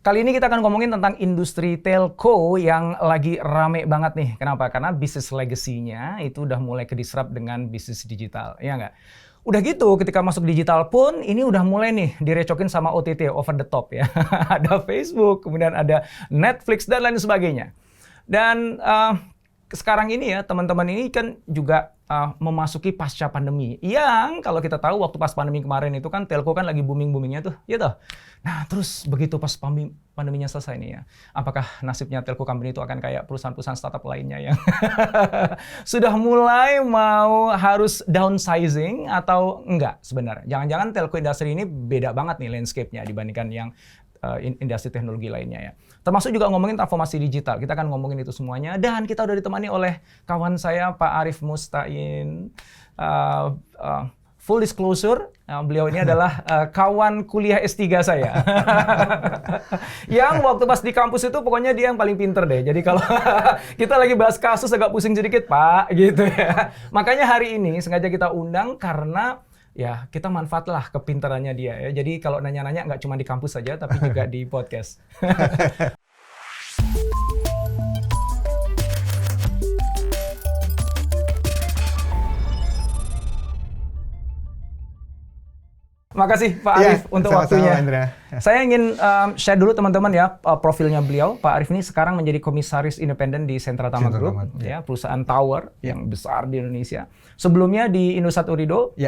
Kali ini kita akan ngomongin tentang industri telco yang lagi rame banget nih. Kenapa? Karena bisnis legacy-nya itu udah mulai ke-disrupt dengan bisnis digital, ya nggak? Udah gitu, ketika masuk digital pun, ini udah mulai nih direcokin sama OTT, over the top ya. Ada Facebook, kemudian ada Netflix, dan lain sebagainya. Dan sekarang ini ya, teman-teman ini kan juga memasuki pasca pandemi. Yang kalau kita tahu waktu pas pandemi kemarin itu kan telco kan lagi booming-boomingnya tuh, gitu. Nah terus begitu pas pandeminya selesai nih ya, apakah nasibnya telco company itu akan kayak perusahaan-perusahaan startup lainnya yang sudah mulai mau harus downsizing atau enggak sebenarnya? Jangan-jangan telco industri ini beda banget nih landscape-nya dibandingkan yang industri teknologi lainnya ya. Termasuk juga ngomongin transformasi digital. Kita akan ngomongin itu semuanya. Dan kita udah ditemani oleh kawan saya Pak Arief Mustain. Full disclosure, beliau ini adalah kawan kuliah S3 saya. Yang waktu pas di kampus itu pokoknya dia yang paling pinter deh. Jadi kalau kita lagi bahas kasus agak pusing sedikit Pak, gitu ya. Makanya hari ini sengaja kita undang karena ya kita manfaatlah kepintarannya dia ya. Jadi kalau nanya-nanya nggak cuma di kampus saja, tapi juga di podcast. Makasih Pak Arief untuk waktunya. Saya ingin share dulu teman-teman ya profilnya beliau. Pak Arief ini sekarang menjadi komisaris independen di Centratama Group, ya, perusahaan tower yang besar di Indonesia. Sebelumnya di Indosat Ooredoo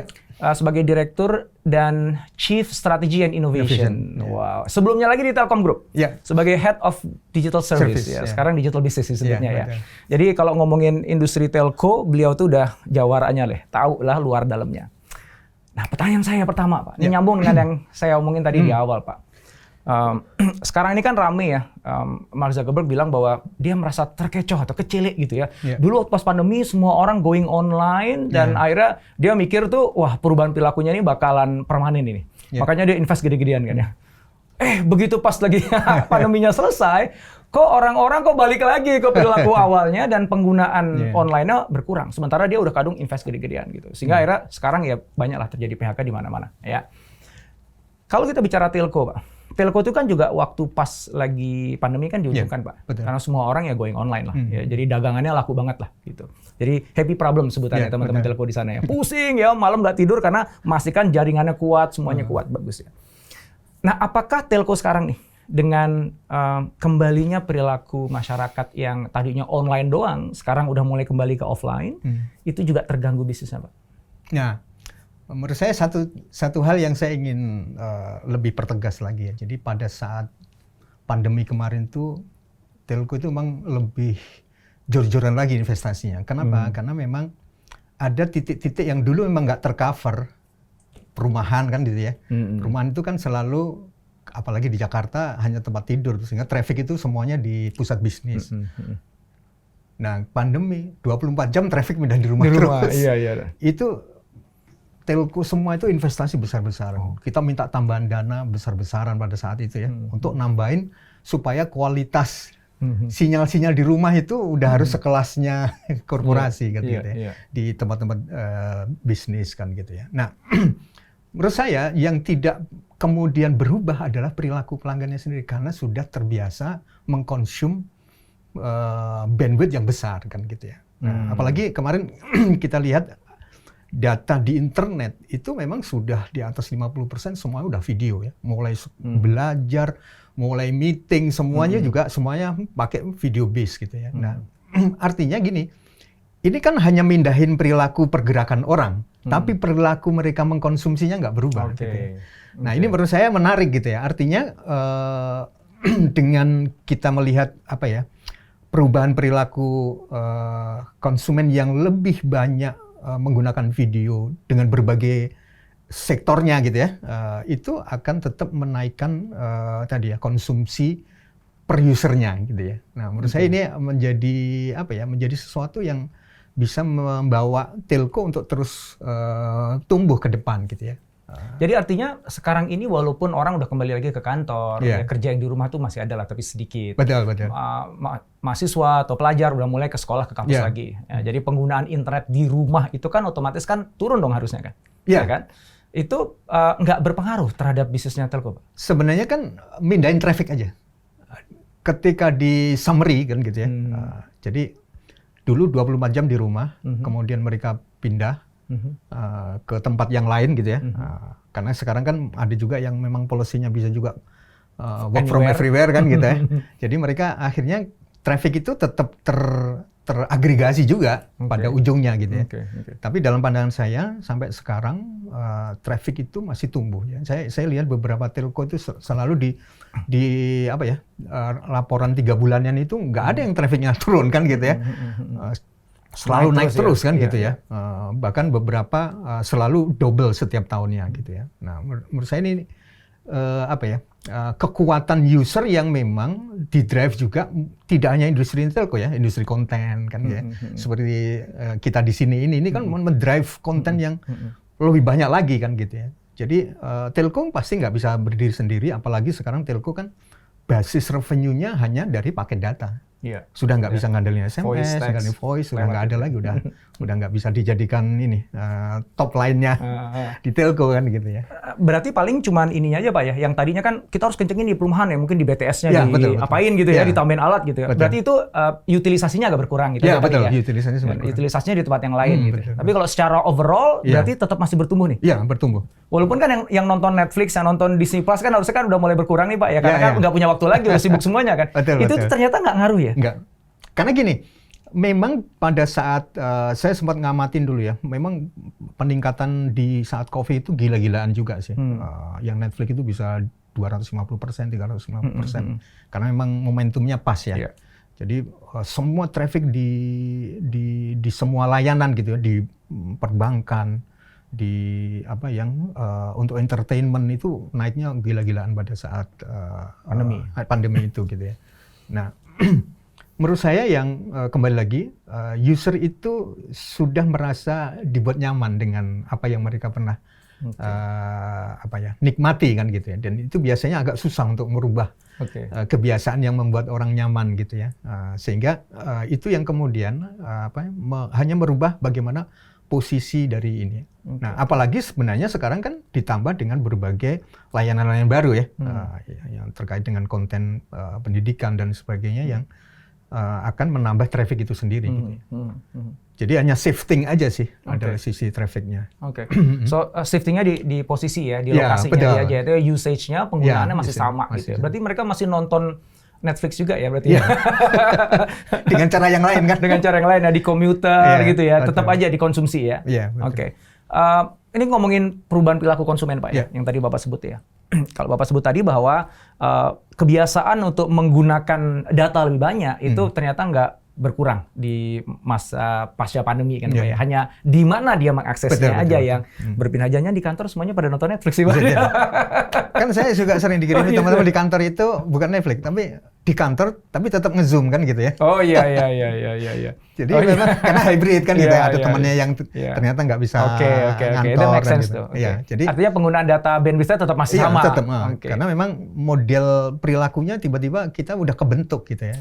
sebagai direktur dan Chief Strategy and Innovation. Wow. Sebelumnya lagi di Telkom Group sebagai Head of Digital Service. Ya. Sekarang Digital Business disebutnya ya. Jadi kalau ngomongin industri telco, beliau tuh udah jawaranya lah, tahu lah luar dalamnya. Nah, pertanyaan saya pertama, Pak. Ini nyambung dengan yang saya omongin tadi di awal, Pak. Sekarang ini kan rame ya. Mark Zuckerberg bilang bahwa dia merasa terkecoh atau kecilik gitu ya. Dulu waktu pas pandemi semua orang going online dan akhirnya dia mikir tuh, wah perubahan perilakunya ini bakalan permanen ini. Makanya dia invest gede-gedean kan ya. Begitu pas lagi pandeminya selesai, kok orang-orang kok balik lagi ke perilaku awalnya dan penggunaan online-nya berkurang. Sementara dia udah kadung invest gede-gedean gitu. Sehingga akhirnya sekarang ya banyaklah terjadi PHK di mana-mana ya. Kalau kita bicara telco, Pak. Telco itu kan juga waktu pas lagi pandemi kan diuntungkan, Pak. Betul. Karena semua orang ya going online lah. Ya, jadi dagangannya laku banget lah gitu. Jadi happy problem sebutannya teman-teman telco di sana ya. Pusing ya, malam nggak tidur karena memastikan jaringannya kuat, semuanya kuat, bagus ya. Nah, apakah telco sekarang nih dengan kembalinya perilaku masyarakat yang tadinya online doang, sekarang udah mulai kembali ke offline, itu juga terganggu bisnisnya, Pak? Nah, menurut saya satu hal yang saya ingin lebih pertegas lagi ya. Jadi pada saat pandemi kemarin tuh telco itu memang lebih jor-joran lagi investasinya. Kenapa? Karena memang ada titik-titik yang dulu memang nggak tercover. Perumahan kan gitu ya. Perumahan itu kan selalu, apalagi di Jakarta, hanya tempat tidur. Sehingga traffic itu semuanya di pusat bisnis. Nah, pandemi, 24 jam traffic pindah di rumah terus. Iya. Itu telco semua itu investasi besar-besaran. Kita minta tambahan dana besar-besaran pada saat itu ya. Untuk nambahin supaya kualitas sinyal-sinyal di rumah itu udah harus sekelasnya korporasi gitu ya. Di tempat-tempat bisnis kan gitu ya. Nah, menurut saya yang tidak kemudian berubah adalah perilaku pelanggannya sendiri karena sudah terbiasa mengkonsum bandwidth yang besar kan gitu ya. Nah, apalagi kemarin kita lihat data di internet itu memang sudah di atas 50% semuanya udah video ya. Mulai belajar, mulai meeting, semuanya juga semuanya pakai video base gitu ya. Nah, artinya gini, ini kan hanya mindahin perilaku pergerakan orang, tapi perilaku mereka mengkonsumsinya nggak berubah. Gitu ya. Nah, ini menurut saya menarik gitu ya. Artinya dengan kita melihat apa ya, perubahan perilaku konsumen yang lebih banyak menggunakan video dengan berbagai sektornya gitu ya, itu akan tetap menaikkan tadi ya konsumsi per usernya gitu ya. Nah, menurut saya ini menjadi apa ya, menjadi sesuatu yang bisa membawa telco untuk terus tumbuh ke depan gitu ya. Jadi artinya sekarang ini walaupun orang udah kembali lagi ke kantor, ya, kerja yang di rumah tuh masih ada lah, tapi sedikit. Betul. Mahasiswa atau pelajar udah mulai ke sekolah, ke kampus lagi. Ya, jadi penggunaan internet di rumah itu kan otomatis kan turun dong harusnya kan? Ya kan? Itu nggak berpengaruh terhadap bisnisnya telco, Pak? Sebenarnya kan mindahin traffic aja. ketika di summary kan gitu ya. Jadi dulu 24 jam di rumah, kemudian mereka pindah ke tempat yang lain gitu ya. Karena sekarang kan ada juga yang memang policy-nya bisa juga work from everywhere kan gitu ya. Jadi mereka akhirnya traffic itu tetap teragregasi juga pada ujungnya gitu ya. Tapi dalam pandangan saya sampai sekarang traffic itu masih tumbuh ya. Saya lihat beberapa telco itu selalu di apa ya, laporan 3 bulanan itu nggak ada yang trafficnya turun kan gitu ya. Selalu naik terus kan gitu ya. Bahkan beberapa selalu double setiap tahunnya gitu ya. Nah, menurut saya ini apa ya, kekuatan user yang memang didrive juga tidak hanya industri telco ya, industri konten kan ya. Seperti kita di sini ini kan mendrive konten yang lebih banyak lagi kan gitu ya. Jadi telco pasti nggak bisa berdiri sendiri, apalagi sekarang telco kan basis revenue-nya hanya dari paket data. Sudah nggak bisa ngandelin SMS, ngandelin voice, sudah nggak ada lagi, udah nggak bisa dijadikan ini top line-nya di telco kan gitu ya. Berarti paling cuman ininya aja Pak ya, yang tadinya kan kita harus kencengin di perumahan ya, mungkin di BTS-nya apain gitu ya, ditambahin alat gitu ya. Berarti itu utilisasinya agak berkurang gitu ya. Betul, utilisasinya di tempat yang lain gitu. Tapi kalau secara overall berarti tetap masih bertumbuh nih? Iya, bertumbuh. Walaupun kan yang nonton Netflix, yang nonton Disney Plus kan harusnya kan udah mulai berkurang nih Pak ya, karena kan nggak punya waktu lagi, udah sibuk semuanya kan. Itu ternyata nggak ngaruh ya? Enggak. Karena gini, memang pada saat saya sempat ngamatin dulu ya, memang peningkatan di saat COVID itu gila-gilaan juga sih. Yang Netflix itu bisa 250%, 350%. Karena memang momentumnya pas ya. Jadi semua traffic di semua layanan gitu ya, di perbankan, di apa yang untuk entertainment itu naiknya gila-gilaan pada saat pandemi itu gitu ya. Nah, menurut saya yang kembali lagi user itu sudah merasa dibuat nyaman dengan apa yang mereka pernah nikmati kan gitu ya, dan itu biasanya agak susah untuk merubah kebiasaan yang membuat orang nyaman gitu ya, sehingga itu yang kemudian hanya merubah bagaimana posisi dari ini. Nah, apalagi sebenarnya sekarang kan ditambah dengan berbagai layanan-layanan baru ya, yang terkait dengan konten pendidikan dan sebagainya yang akan menambah traffic itu sendiri. Gitu. Jadi hanya shifting aja sih dari sisi trafficnya. So shiftingnya di posisi ya, di lokasinya dia aja. Itu usage-nya, penggunaannya masih sama gitu ya. Berarti mereka masih nonton Netflix juga ya berarti ya? Dengan cara yang lain kan? Dengan cara yang lain ya, di komuter gitu ya, tetap aja dikonsumsi ya? Ini ngomongin perubahan perilaku konsumen Pak ya, yang tadi Bapak sebut ya. Kalau Bapak sebut tadi bahwa kebiasaan untuk menggunakan data lebih banyak itu ternyata nggak berkurang di masa pasca pandemi kan Pak ya. Hanya di mana dia mengaksesnya aja yang berpindah jadinya di kantor semuanya pada nonton Netflix sih Pak. Kan saya juga sering dikirimin teman-teman di kantor itu bukan Netflix tapi di kantor tapi tetap nge-zoom kan gitu ya. Oh iya. Jadi memang karena hybrid kan gitu ya, ada temannya yang ternyata nggak bisa ngantor. That makes sense gitu. tuh. Jadi artinya penggunaan data bandwidth-nya tetap masih sama. Tetap, karena memang model perilakunya tiba-tiba kita udah kebentuk gitu ya.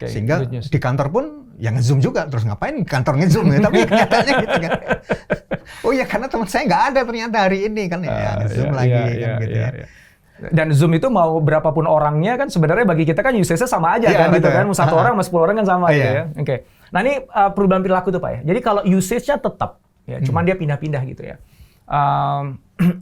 Sehingga di kantor pun yang nge-zoom juga, terus ngapain kantor nge-zoom ya, tapi kenyataannya gitu kan. Oh iya, karena teman saya nggak ada ternyata hari ini kan ya, nge-zoom lagi kan gitu ya. Dan Zoom itu mau berapapun orangnya kan sebenarnya bagi kita kan usage-nya sama aja kan gitu kan. Mau 1 orang sama 10 orang kan sama gitu ya. Nah ini perubahan perilaku tuh Pak ya. Jadi kalau usage-nya tetap ya, cuman dia pindah-pindah gitu ya.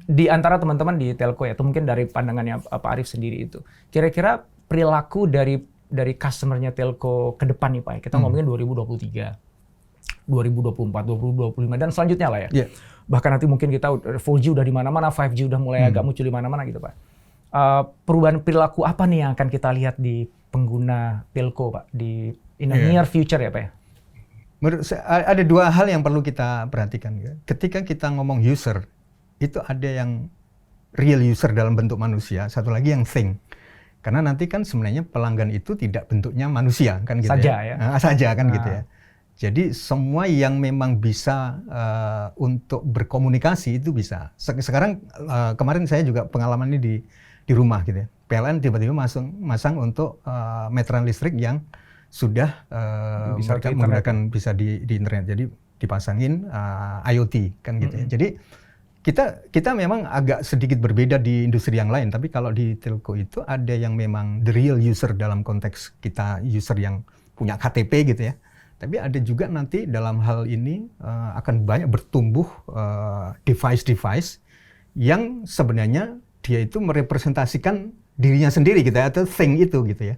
Di antara teman-teman di telco ya, atau mungkin dari pandangannya Pak Arief sendiri itu, kira-kira perilaku dari customer-nya telco ke depan nih Pak ya. Kita ngomongin 2023, 2024, 2025 dan selanjutnya lah ya. Bahkan nanti mungkin kita 4G udah di mana-mana, 5G udah mulai agak muncul di mana-mana gitu Pak. Perubahan perilaku apa nih yang akan kita lihat di pengguna telco Pak di near future ya Pak ya? Menurut saya ada 2 hal yang perlu kita perhatikan ya. Ketika kita ngomong user, itu ada yang real user dalam bentuk manusia, satu lagi yang thing. Karena nanti kan sebenarnya pelanggan itu tidak bentuknya manusia kan gitu ya. Saja kan gitu ya. Jadi semua yang memang bisa untuk berkomunikasi itu bisa. Sekarang kemarin saya juga pengalaman ini di rumah gitu ya. PLN tiba-tiba masang untuk meteran listrik yang sudah bisa menggunakan bisa di internet. Jadi dipasangin IoT kan gitu ya. Jadi kita memang agak sedikit berbeda di industri yang lain, tapi kalau di telco itu ada yang memang the real user dalam konteks kita user yang punya KTP gitu ya. Tapi ada juga nanti dalam hal ini akan banyak bertumbuh device-device yang sebenarnya dia itu merepresentasikan dirinya sendiri gitu ya, atau thing itu gitu ya.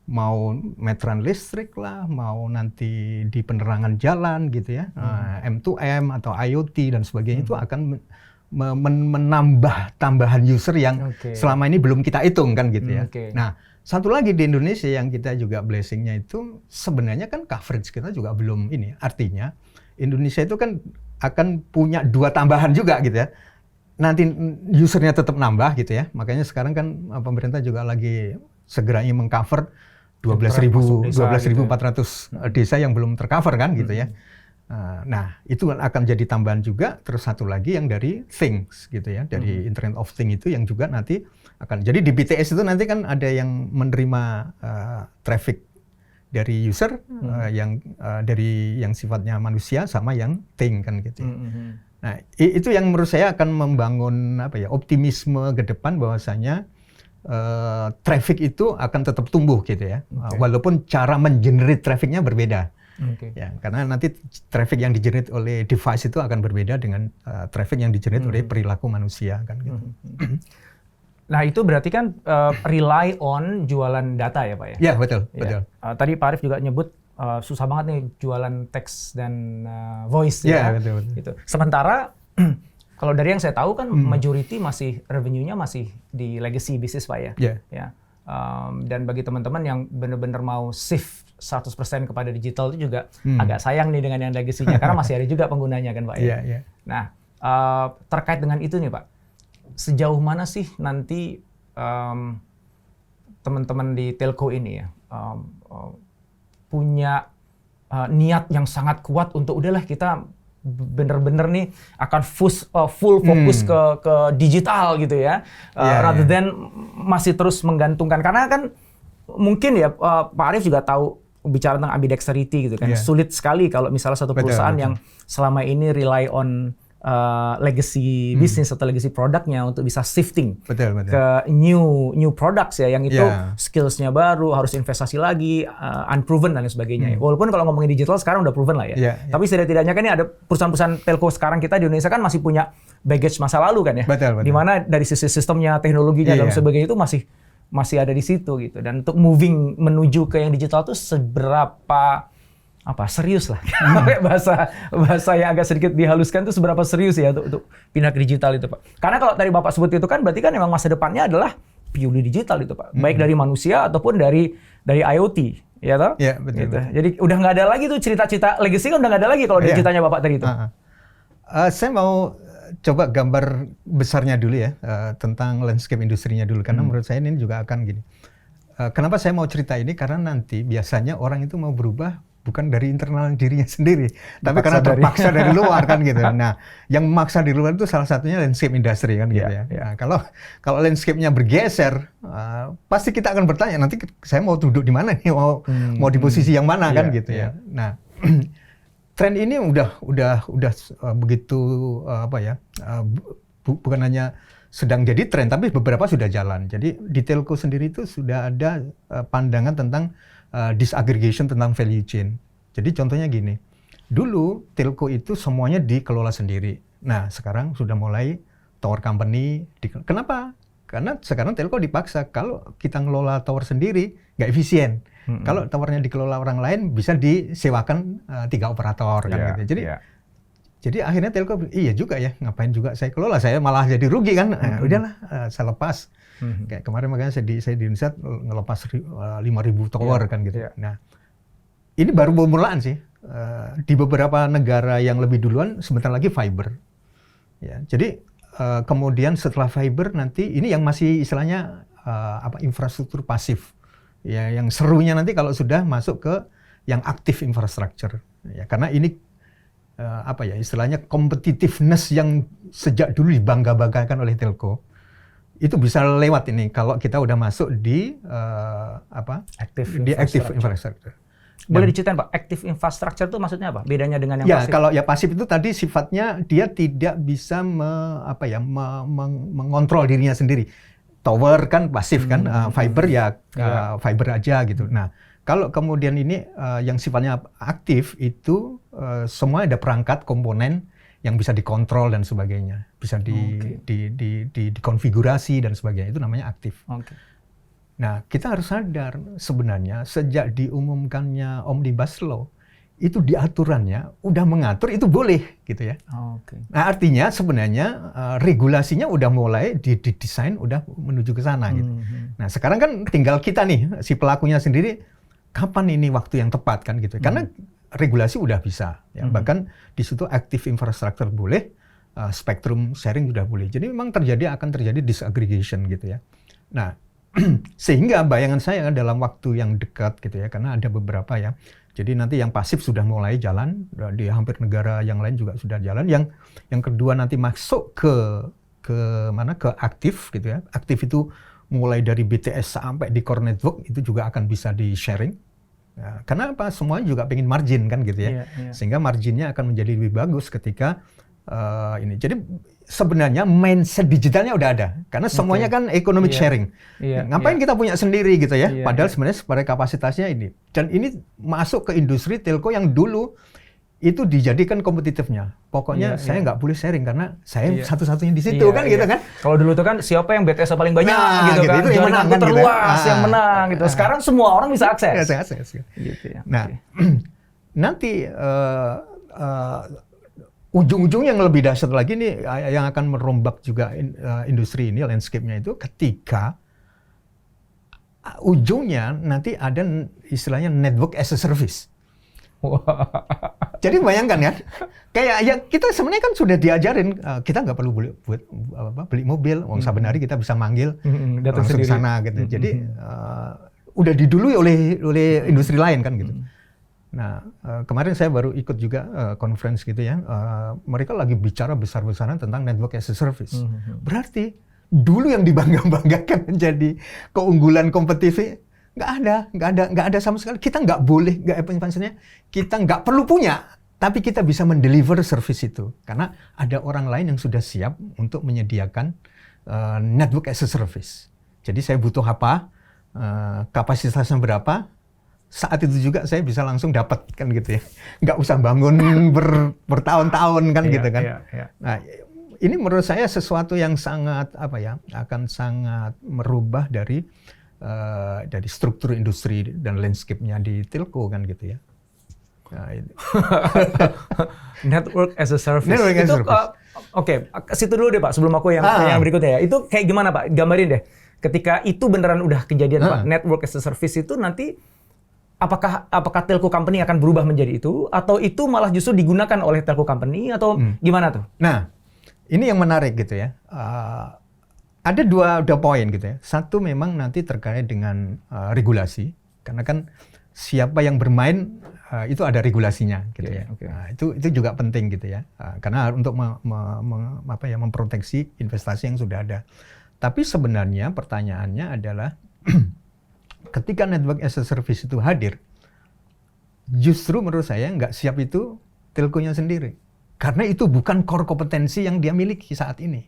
Mau meteran listrik lah, mau nanti di penerangan jalan gitu ya, M2M atau IoT dan sebagainya itu akan menambah tambahan user yang selama ini belum kita hitung kan gitu ya. Nah, satu lagi di Indonesia yang kita juga blessing-nya itu sebenarnya kan coverage kita juga belum ini. Artinya Indonesia itu kan akan punya 2 tambahan juga gitu ya. Nanti usernya tetap nambah gitu ya. Makanya sekarang kan pemerintah juga lagi segera ingin mengcover 12.400 desa yang belum tercover kan gitu ya. Nah, itu akan jadi tambahan juga. Terus satu lagi yang dari things gitu ya, dari Internet of Things itu yang juga nanti akan. Jadi di BTS itu nanti kan ada yang menerima traffic dari user, dari yang sifatnya manusia sama yang thing kan gitu. Nah, itu yang menurut saya akan membangun optimisme ke depan bahwasanya traffic itu akan tetap tumbuh gitu ya. Walaupun cara mengenerate trafficnya berbeda. Ya, karena nanti traffic yang di-generate oleh device itu akan berbeda dengan traffic yang di-generate oleh perilaku manusia kan gitu. Nah, itu berarti kan rely on jualan data ya, Pak ya? Ya, betul, betul. Tadi Pak Arief juga nyebut susah banget nih jualan teks dan voice ya. Betul. Gitu. Sementara kalau dari yang saya tahu kan majority masih revenue-nya masih di legacy bisnis, Pak ya. Ya. Dan bagi teman-teman yang benar-benar mau shift 100% kepada digital itu juga agak sayang nih dengan yang legacy-nya karena masih ada juga penggunanya kan, Pak ya. Nah, terkait dengan itu nih, Pak. Sejauh mana sih nanti teman-teman di telco ini ya punya niat yang sangat kuat untuk udahlah kita bener-bener nih akan full fokus ke digital gitu ya, rather than masih terus menggantungkan, karena kan mungkin ya Pak Arief juga tahu bicara tentang ambidexterity gitu kan, sulit sekali kalau misalnya satu perusahaan yang selama ini rely on legacy bisnis atau legacy produknya untuk bisa shifting ke new products ya, yang itu skillsnya baru, harus investasi lagi, unproven dan lain sebagainya. Walaupun kalau ngomongin digital sekarang udah proven lah ya. Tapi setidak-tidaknya kan ini ada perusahaan-perusahaan telco sekarang kita di Indonesia kan masih punya baggage masa lalu kan ya. di mana dari sisi sistemnya, teknologinya dan sebagainya itu masih ada di situ gitu. Dan untuk moving menuju ke yang digital itu seberapa serius lah. bahasa yang agak sedikit dihaluskan itu seberapa serius ya untuk pindah ke digital itu, Pak. Karena kalau tadi Bapak sebut itu kan berarti kan memang masa depannya adalah purely digital itu, Pak. Baik dari manusia ataupun dari IoT, ya toh? Iya, betul, gitu. Jadi udah nggak ada lagi tuh cerita-cerita legacy, kan udah nggak ada lagi kalau ceritanya Bapak tadi itu. Saya mau coba gambar besarnya dulu ya, tentang landscape industrinya dulu, karena menurut saya ini juga akan gini. Kenapa saya mau cerita ini? Karena nanti biasanya orang itu mau berubah bukan dari internal dirinya sendiri, tapi karena terpaksa dari luar kan gitu. Nah, yang memaksa di luar itu salah satunya landscape industri kan gitu ya. Nah, kalau landscape-nya bergeser, pasti kita akan bertanya nanti saya mau duduk di mana nih, mau di posisi yang mana kan gitu ya. Nah, tren ini udah begitu bukan hanya sedang jadi tren, tapi beberapa sudah jalan. Jadi di telco sendiri itu sudah ada pandangan tentang disaggregation tentang value chain. Jadi contohnya gini, dulu telco itu semuanya dikelola sendiri. Nah, sekarang sudah mulai tower company. Kenapa? Karena sekarang telco dipaksa, kalau kita ngelola tower sendiri nggak efisien. Kalau towernya dikelola orang lain bisa disewakan 3 operator kan gitu. Jadi akhirnya telco iya juga ya, ngapain juga saya kelola, saya malah jadi rugi kan. Udahlah, saya lepas. Kayak kemarin makanya saya di Indonesia ngelepas 5.000 tower kan gitu. Nah, ini baru permulaan sih. Di beberapa negara yang lebih duluan sebentar lagi fiber. Ya, jadi kemudian setelah fiber nanti ini yang masih istilahnya infrastruktur pasif. Ya, yang serunya nanti kalau sudah masuk ke yang aktif infrastructure. Ya, karena ini istilahnya competitiveness yang sejak dulu dibangga-banggakan oleh telco. Itu bisa lewat ini kalau kita udah masuk di active infrastructure. Boleh diceritain Pak, active infrastructure itu maksudnya apa? Bedanya dengan yang pasif? Ya, kalau ya pasif itu tadi sifatnya dia tidak bisa mengontrol dirinya sendiri. Tower kan pasif kan, fiber fiber aja gitu. Nah, kalau kemudian ini yang sifatnya aktif itu semua ada perangkat komponen yang bisa dikontrol dan sebagainya, bisa dikonfigurasi dan sebagainya, itu namanya aktif. Nah, kita harus sadar sebenarnya sejak diumumkannya Omnibus Law, itu di aturannya udah mengatur itu boleh gitu ya. Nah, artinya sebenarnya regulasinya udah mulai didesain, udah menuju ke sana gitu. Nah, sekarang kan tinggal kita nih, si pelakunya sendiri, kapan ini waktu yang tepat kan gitu. Karena regulasi udah bisa, ya. Bahkan di situ active infrastructure boleh, spectrum sharing sudah boleh. Jadi memang akan terjadi disaggregation gitu ya. Nah, sehingga bayangan saya dalam waktu yang dekat gitu ya, karena ada beberapa ya. Jadi nanti yang pasif sudah mulai jalan, di hampir negara yang lain juga sudah jalan. Yang kedua nanti masuk ke aktif gitu ya. Aktif itu mulai dari BTS sampai di core network itu juga akan bisa di sharing. Ya, karena apa? Semuanya juga pengen margin kan gitu ya. Sehingga marginnya akan menjadi lebih bagus ketika ini. Jadi sebenarnya mindset digitalnya udah ada, karena semuanya kan economic sharing. Ngapain kita punya sendiri gitu ya? Padahal sebenarnya pada kapasitasnya ini. Dan ini masuk ke industri telco yang dulu itu dijadikan kompetitifnya. Pokoknya saya nggak boleh sharing karena saya satu-satunya di situ kan gitu kan. Kalau dulu tuh kan siapa yang BTS paling banyak gitu kan, itu yang menang kan terluas yang menang gitu. Sekarang semua orang bisa akses. Gitu ya. Nah, nanti ujung-ujung yang lebih dahsyat lagi nih yang akan merombak juga industri ini, landscape-nya itu ketika ujungnya nanti ada istilahnya network as a service. Jadi bayangkan ya, kayak ya kita sebenarnya kan sudah diajarin kita nggak perlu beli mobil, saben hari kita bisa manggil langsung ke sana gitu. Jadi udah didului oleh industri lain kan gitu. Nah, kemarin saya baru ikut juga conference gitu ya. Mereka lagi bicara besar-besaran tentang network as a service. Berarti dulu yang dibangga-banggakan menjadi keunggulan kompetitif nggak ada sama sekali. Kita nggak boleh, kita nggak perlu punya, tapi kita bisa mendeliver service itu karena ada orang lain yang sudah siap untuk menyediakan network as a service. Jadi saya butuh apa, kapasitasnya berapa. Saat itu juga saya bisa langsung dapat kan gitu ya, nggak usah bangun bertahun-tahun kan gitu kan. Nah, ini menurut saya sesuatu yang sangat akan sangat merubah dari struktur industri dan landscape-nya di telco kan gitu ya. Nah, network as a service. Oke, ke situ dulu deh Pak, sebelum aku yang berikutnya ya. Itu kayak gimana Pak? Gambarin deh. Ketika itu beneran udah kejadian Pak, network as a service itu nanti apakah telco company akan berubah menjadi itu, atau itu malah justru digunakan oleh telco company, atau gimana tuh? Nah, ini yang menarik gitu ya. Ada dua poin gitu ya. Satu memang nanti terkait dengan regulasi, karena kan siapa yang bermain itu ada regulasinya gitu ya. Nah, itu juga penting gitu ya. Karena untuk memproteksi investasi yang sudah ada. Tapi sebenarnya pertanyaannya adalah ketika network as a service itu hadir, justru menurut saya nggak siap itu telkonya sendiri. Karena itu bukan core kompetensi yang dia miliki saat ini.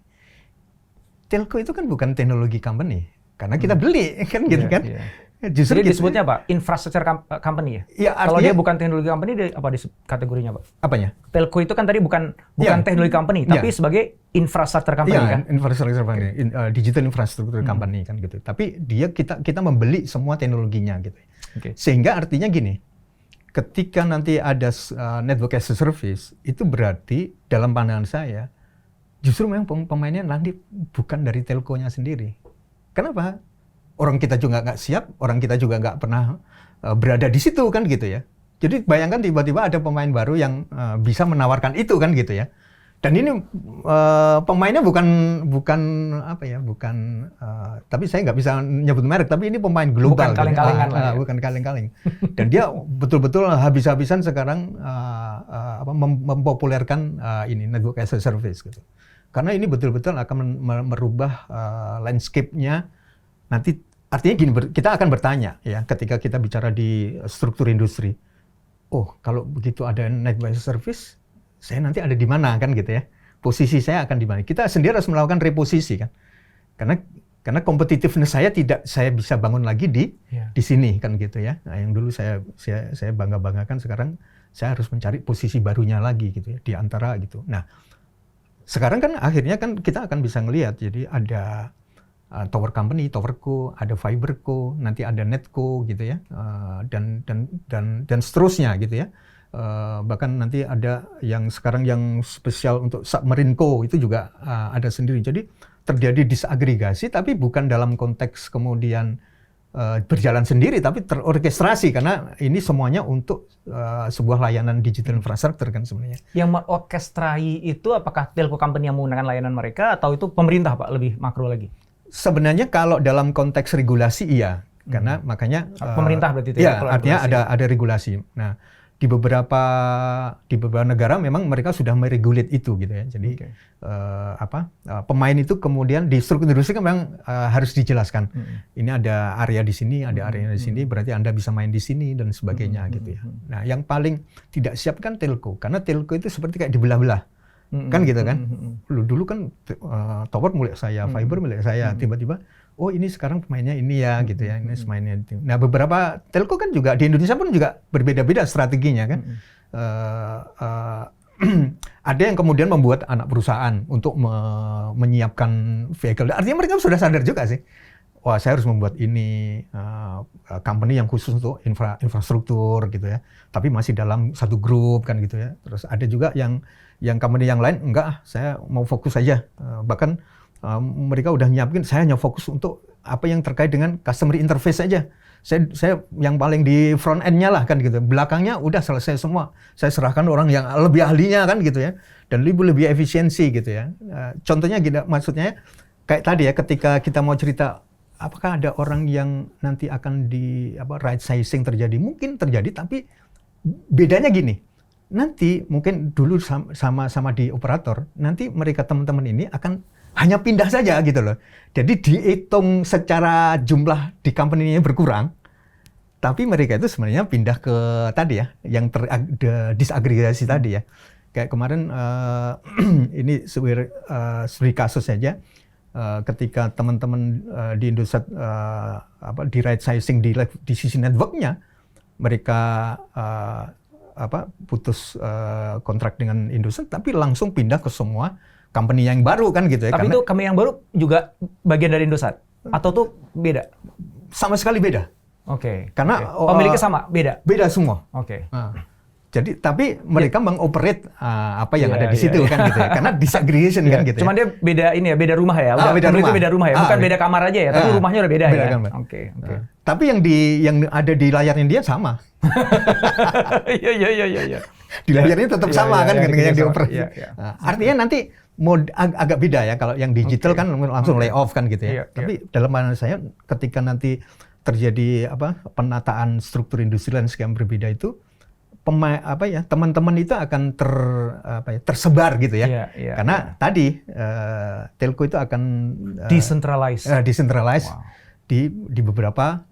Telco itu kan bukan teknologi company. Karena kita beli, kan gitu kan. Justru jadi disebutnya apa? Infrastructure company ya? Ya, kalau dia bukan teknologi company, apa di kategorinya Pak? Apanya? Telco itu kan tadi bukan teknologi company, tapi sebagai infrastructure company kan? Infrastructure company, digital infrastructure company kan gitu. Tapi kita membeli semua teknologinya gitu. Sehingga artinya gini, ketika nanti ada network as a service, itu berarti dalam pandangan saya, justru memang pemainnya nanti bukan dari telkonya sendiri. Kenapa? Orang kita juga nggak siap, orang kita juga nggak pernah berada di situ kan gitu ya. Jadi bayangkan tiba-tiba ada pemain baru yang bisa menawarkan itu kan gitu ya. Dan ini pemainnya bukan tapi saya nggak bisa nyebut merek, tapi ini pemain global. Bukan kaleng-kalengan lah. Bukan kaleng-kaleng. Dan dia betul-betul habis-habisan sekarang mempopulerkan ini network as a service gitu. Karena ini betul-betul akan merubah landscape-nya nanti artinya gini, kita akan bertanya ya ketika kita bicara di struktur industri. Oh, kalau begitu ada network as a service, saya nanti ada di mana kan gitu ya. Posisi saya akan di mana. Kita sendiri harus melakukan reposisi kan. Karena competitiveness saya bisa bangun lagi di sini kan gitu ya. Nah, yang dulu saya bangga-banggakan, sekarang saya harus mencari posisi barunya lagi gitu ya di antara gitu. Nah, sekarang kan akhirnya kan kita akan bisa ngelihat, jadi ada tower company, towerco, ada fiberco, nanti ada netco gitu ya, dan seterusnya gitu ya. Bahkan nanti ada yang sekarang yang spesial untuk submarineco itu juga ada sendiri. Jadi terjadi disagregasi, tapi bukan dalam konteks kemudian berjalan sendiri, tapi terorkestrasi karena ini semuanya untuk sebuah layanan digital infrastructure kan sebenarnya. Yang mengorkestrai itu apakah telco company yang menggunakan layanan mereka atau itu pemerintah, Pak, lebih makro lagi? Sebenarnya kalau dalam konteks regulasi iya, karena makanya pemerintah berarti itu ya, artinya ada regulasi. Nah, di beberapa negara memang mereka sudah meregulate itu gitu ya. Jadi pemain itu kemudian di struktur industri kan memang harus dijelaskan. Ini ada area di sini, ada area di sini, berarti Anda bisa main di sini dan sebagainya gitu ya. Nah, yang paling tidak siap kan telco, karena telco itu seperti kayak dibelah-belah. Kan gitu kan. Dulu kan tower milik saya, fiber milik saya, tiba-tiba oh ini sekarang pemainnya ini ya gitu ya, ini pemainnya itu. Nah, beberapa telco kan juga di Indonesia pun juga berbeda-beda strateginya kan. Ada yang kemudian membuat anak perusahaan untuk menyiapkan vehicle. Artinya mereka sudah sadar juga sih. Wah, saya harus membuat ini company yang khusus untuk infrastruktur gitu ya. Tapi masih dalam satu grup kan gitu ya. Terus ada juga yang company yang lain enggak, saya mau fokus saja. Bahkan mereka udah nyiapin, saya hanya fokus untuk apa yang terkait dengan customer interface saja. Saya yang paling di front end-nya lah kan gitu. Belakangnya udah selesai semua. Saya serahkan orang yang lebih ahlinya kan gitu ya. Dan lebih efisiensi gitu ya. Contohnya gitu, maksudnya kayak tadi ya, ketika kita mau cerita apakah ada orang yang nanti akan right sizing terjadi? Mungkin terjadi, tapi bedanya gini. Nanti mungkin dulu sama di operator, nanti mereka teman-teman ini akan hanya pindah saja gitu loh. Jadi dihitung secara jumlah di company-nya berkurang, tapi mereka itu sebenarnya pindah ke tadi ya, yang disagregasi tadi ya. Kayak kemarin ini sebagai kasus saja, ketika teman-teman di Indosat di right sizing di sisi networknya, mereka putus kontrak dengan Indosat, tapi langsung pindah ke semua company yang baru kan gitu ya. Tapi itu company yang baru juga bagian dari Indosat atau tuh beda? Sama sekali beda. Oke. Karena pemiliknya sama, beda. Beda semua. Oke. Jadi tapi mereka mengoperate apa yang ada di situ kan gitu ya. Karena disaggregation kan gitu. Cuman dia beda ini ya, beda rumah ya. Udah beda rumah. Itu beda rumah ya, bukan beda kamar aja ya, tapi rumahnya udah beda ya. Oke. Tapi yang ada di layarnya dia sama. Iya. Di layarnya tetap sama kan yang dioperasi. Artinya nanti agak beda ya, kalau yang digital kan langsung layoff kan gitu ya. Tapi dalam pandangan saya ketika nanti terjadi penataan struktur industri landscape yang berbeda itu, teman-teman itu akan tersebar gitu ya. Karena tadi telco itu akan decentralized di beberapa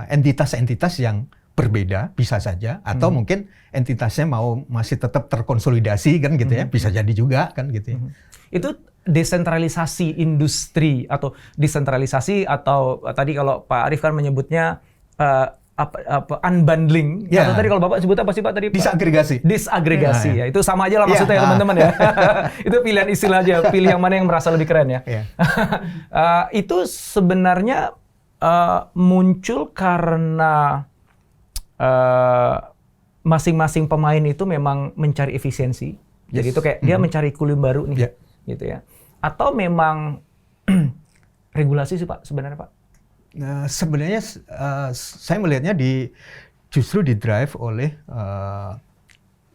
entitas-entitas yang berbeda bisa saja, atau mungkin entitasnya masih tetap terkonsolidasi kan gitu ya, bisa jadi juga kan gitu ya. Itu desentralisasi industri atau desentralisasi atau tadi kalau Pak Arief kan menyebutnya unbundling, atau tadi kalau Bapak sebut apa sih Pak tadi? Disagregasi ya. Itu sama aja lah maksudnya ya teman-teman ya. Itu pilihan istilah aja, pilih yang mana yang merasa lebih keren ya. Itu sebenarnya muncul karena masing-masing pemain itu memang mencari efisiensi. Jadi itu kayak dia mencari kulim baru nih, gitu ya. Atau memang regulasi sih Pak sebenarnya Pak? Sebenarnya saya melihatnya justru di-drive oleh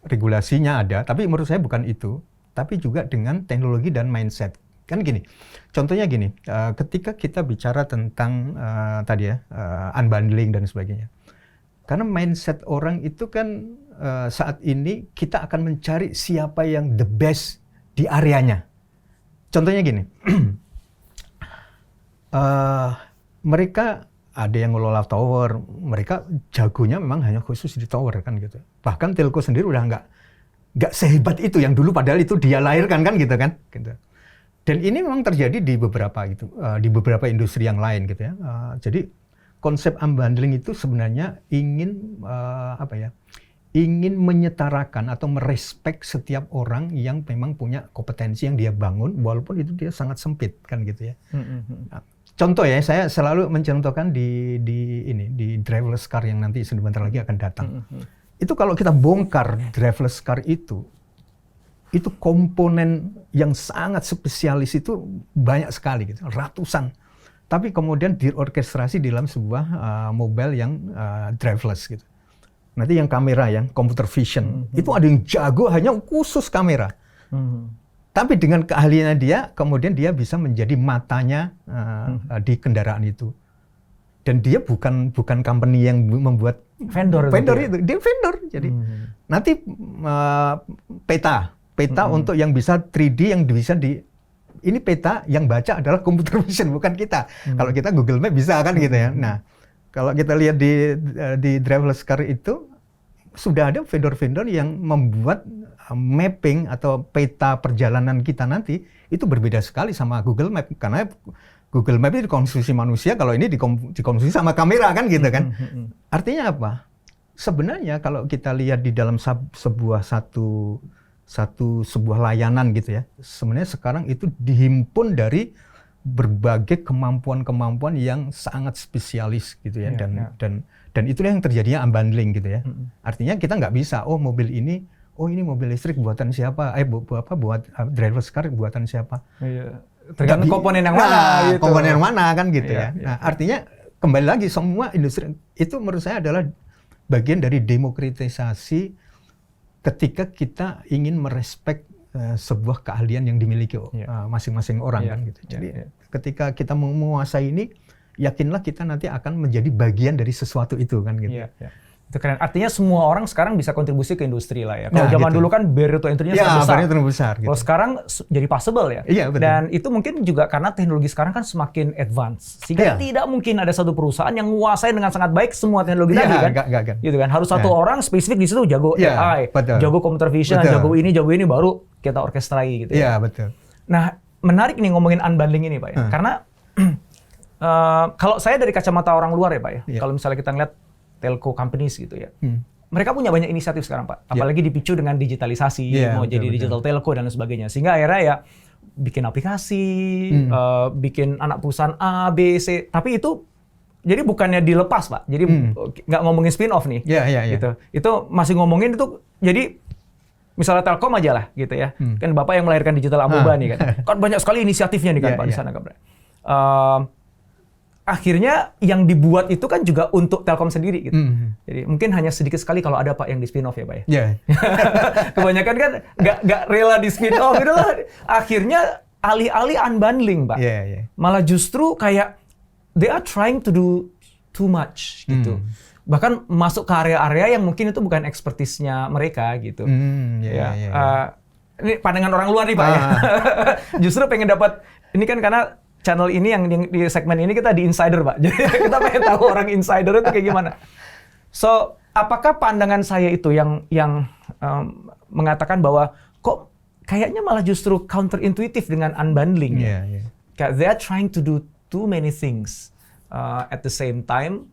regulasinya ada, tapi menurut saya bukan itu, tapi juga dengan teknologi dan mindset. Kan gini, contohnya gini, ketika kita bicara tentang tadi ya unbundling dan sebagainya, karena mindset orang itu kan saat ini kita akan mencari siapa yang the best di areanya. Contohnya gini, mereka ada yang ngelola tower, mereka jagonya memang hanya khusus di tower kan gitu. Bahkan telco sendiri udah nggak sehebat itu yang dulu, padahal itu dia lahirkan kan gitu kan. Gitu. Dan ini memang terjadi di beberapa gitu, di beberapa industri yang lain gitu ya. Jadi konsep unbundling itu sebenarnya ingin ingin menyetarakan atau merespek setiap orang yang memang punya kompetensi yang dia bangun, walaupun itu dia sangat sempit kan gitu ya. Nah, contoh ya, saya selalu mencontohkan di driverless car yang nanti sebentar lagi akan datang. Itu kalau kita bongkar driverless car itu komponen yang sangat spesialis itu banyak sekali gitu, ratusan. Tapi kemudian diorkestrasi dalam sebuah mobile yang driverless gitu. Nanti yang kamera, yang computer vision, itu ada yang jago hanya khusus kamera. Tapi dengan keahliannya dia, kemudian dia bisa menjadi matanya di kendaraan itu. Dan dia bukan company yang membuat vendor itu, dia vendor. Jadi nanti peta untuk yang bisa 3D, yang bisa ini peta yang baca adalah computer vision, bukan kita. Kalau kita Google Map bisa kan gitu ya. Nah, kalau kita lihat di driverless car itu, sudah ada vendor-vendor yang membuat mapping atau peta perjalanan kita nanti, itu berbeda sekali sama Google Map. Karena Google Map itu dikonsumsi manusia, kalau ini dikonsumsi sama kamera kan gitu kan. Artinya apa? Sebenarnya kalau kita lihat di dalam sebuah layanan gitu ya, sebenarnya sekarang itu dihimpun dari berbagai kemampuan-kemampuan yang sangat spesialis gitu ya, dan itulah yang terjadinya unbundling gitu ya. Artinya kita nggak bisa, mobil ini mobil listrik buatan siapa, buat driverless car buatan siapa. Tergantung komponen yang mana gitu. Komponen yang mana kan gitu ya. Nah, artinya kembali lagi semua industri itu menurut saya adalah bagian dari demokratisasi ketika kita ingin merespek sebuah keahlian yang dimiliki masing-masing orang kan gitu. Jadi ketika kita menguasai ini, yakinlah kita nanti akan menjadi bagian dari sesuatu itu kan gitu. Itu keren. Artinya semua orang sekarang bisa kontribusi ke industri lah ya. Kalau zaman dulu kan barrier to entry-nya sangat besar. Gitu. Kalau sekarang jadi possible ya. Iya, betul. Dan itu mungkin juga karena teknologi sekarang kan semakin advance. Sehingga tidak mungkin ada satu perusahaan yang menguasai dengan sangat baik semua teknologi tadi kan. Gak. Gitu kan. Harus satu orang spesifik di situ jago AI, jago computer vision, jago ini baru kita orkestrai gitu ya. Iya, betul. Nah, menarik nih ngomongin unbundling ini, Pak ya. Karena kalau saya dari kacamata orang luar ya, Pak ya. Kalau misalnya kita ngeliat telco companies gitu ya. Mereka punya banyak inisiatif sekarang, Pak. Apalagi dipicu dengan digitalisasi, mau jadi digital telco dan sebagainya. Sehingga akhirnya ya bikin aplikasi, bikin anak perusahaan A, B, C. Tapi itu jadi bukannya dilepas, Pak. Jadi nggak ngomongin spin-off nih. Gitu. Itu masih ngomongin itu, jadi misalnya Telkom aja lah gitu ya. Kan Bapak yang melahirkan Digital Amoeba nih kan. Kan banyak sekali inisiatifnya nih kan Pak di sana kan. Akhirnya yang dibuat itu kan juga untuk Telkom sendiri gitu. Jadi mungkin hanya sedikit sekali kalau ada Pak yang di spin-off ya Pak ya. Kebanyakan kan nggak rela di spin-off gitu lah. Akhirnya alih-alih unbundling Pak. Malah justru kayak they are trying to do too much gitu. Bahkan masuk ke area-area yang mungkin itu bukan ekspertisnya mereka gitu. Ini pandangan orang luar nih Pak ya. Justru pengen dapat, ini kan karena channel ini yang di segmen ini kita di insider Pak. Jadi kita pengen tahu orang insider itu kayak gimana. So, apakah pandangan saya itu yang mengatakan bahwa kok kayaknya malah justru counterintuitif dengan unbundling. Kayak they are trying to do too many things at the same time.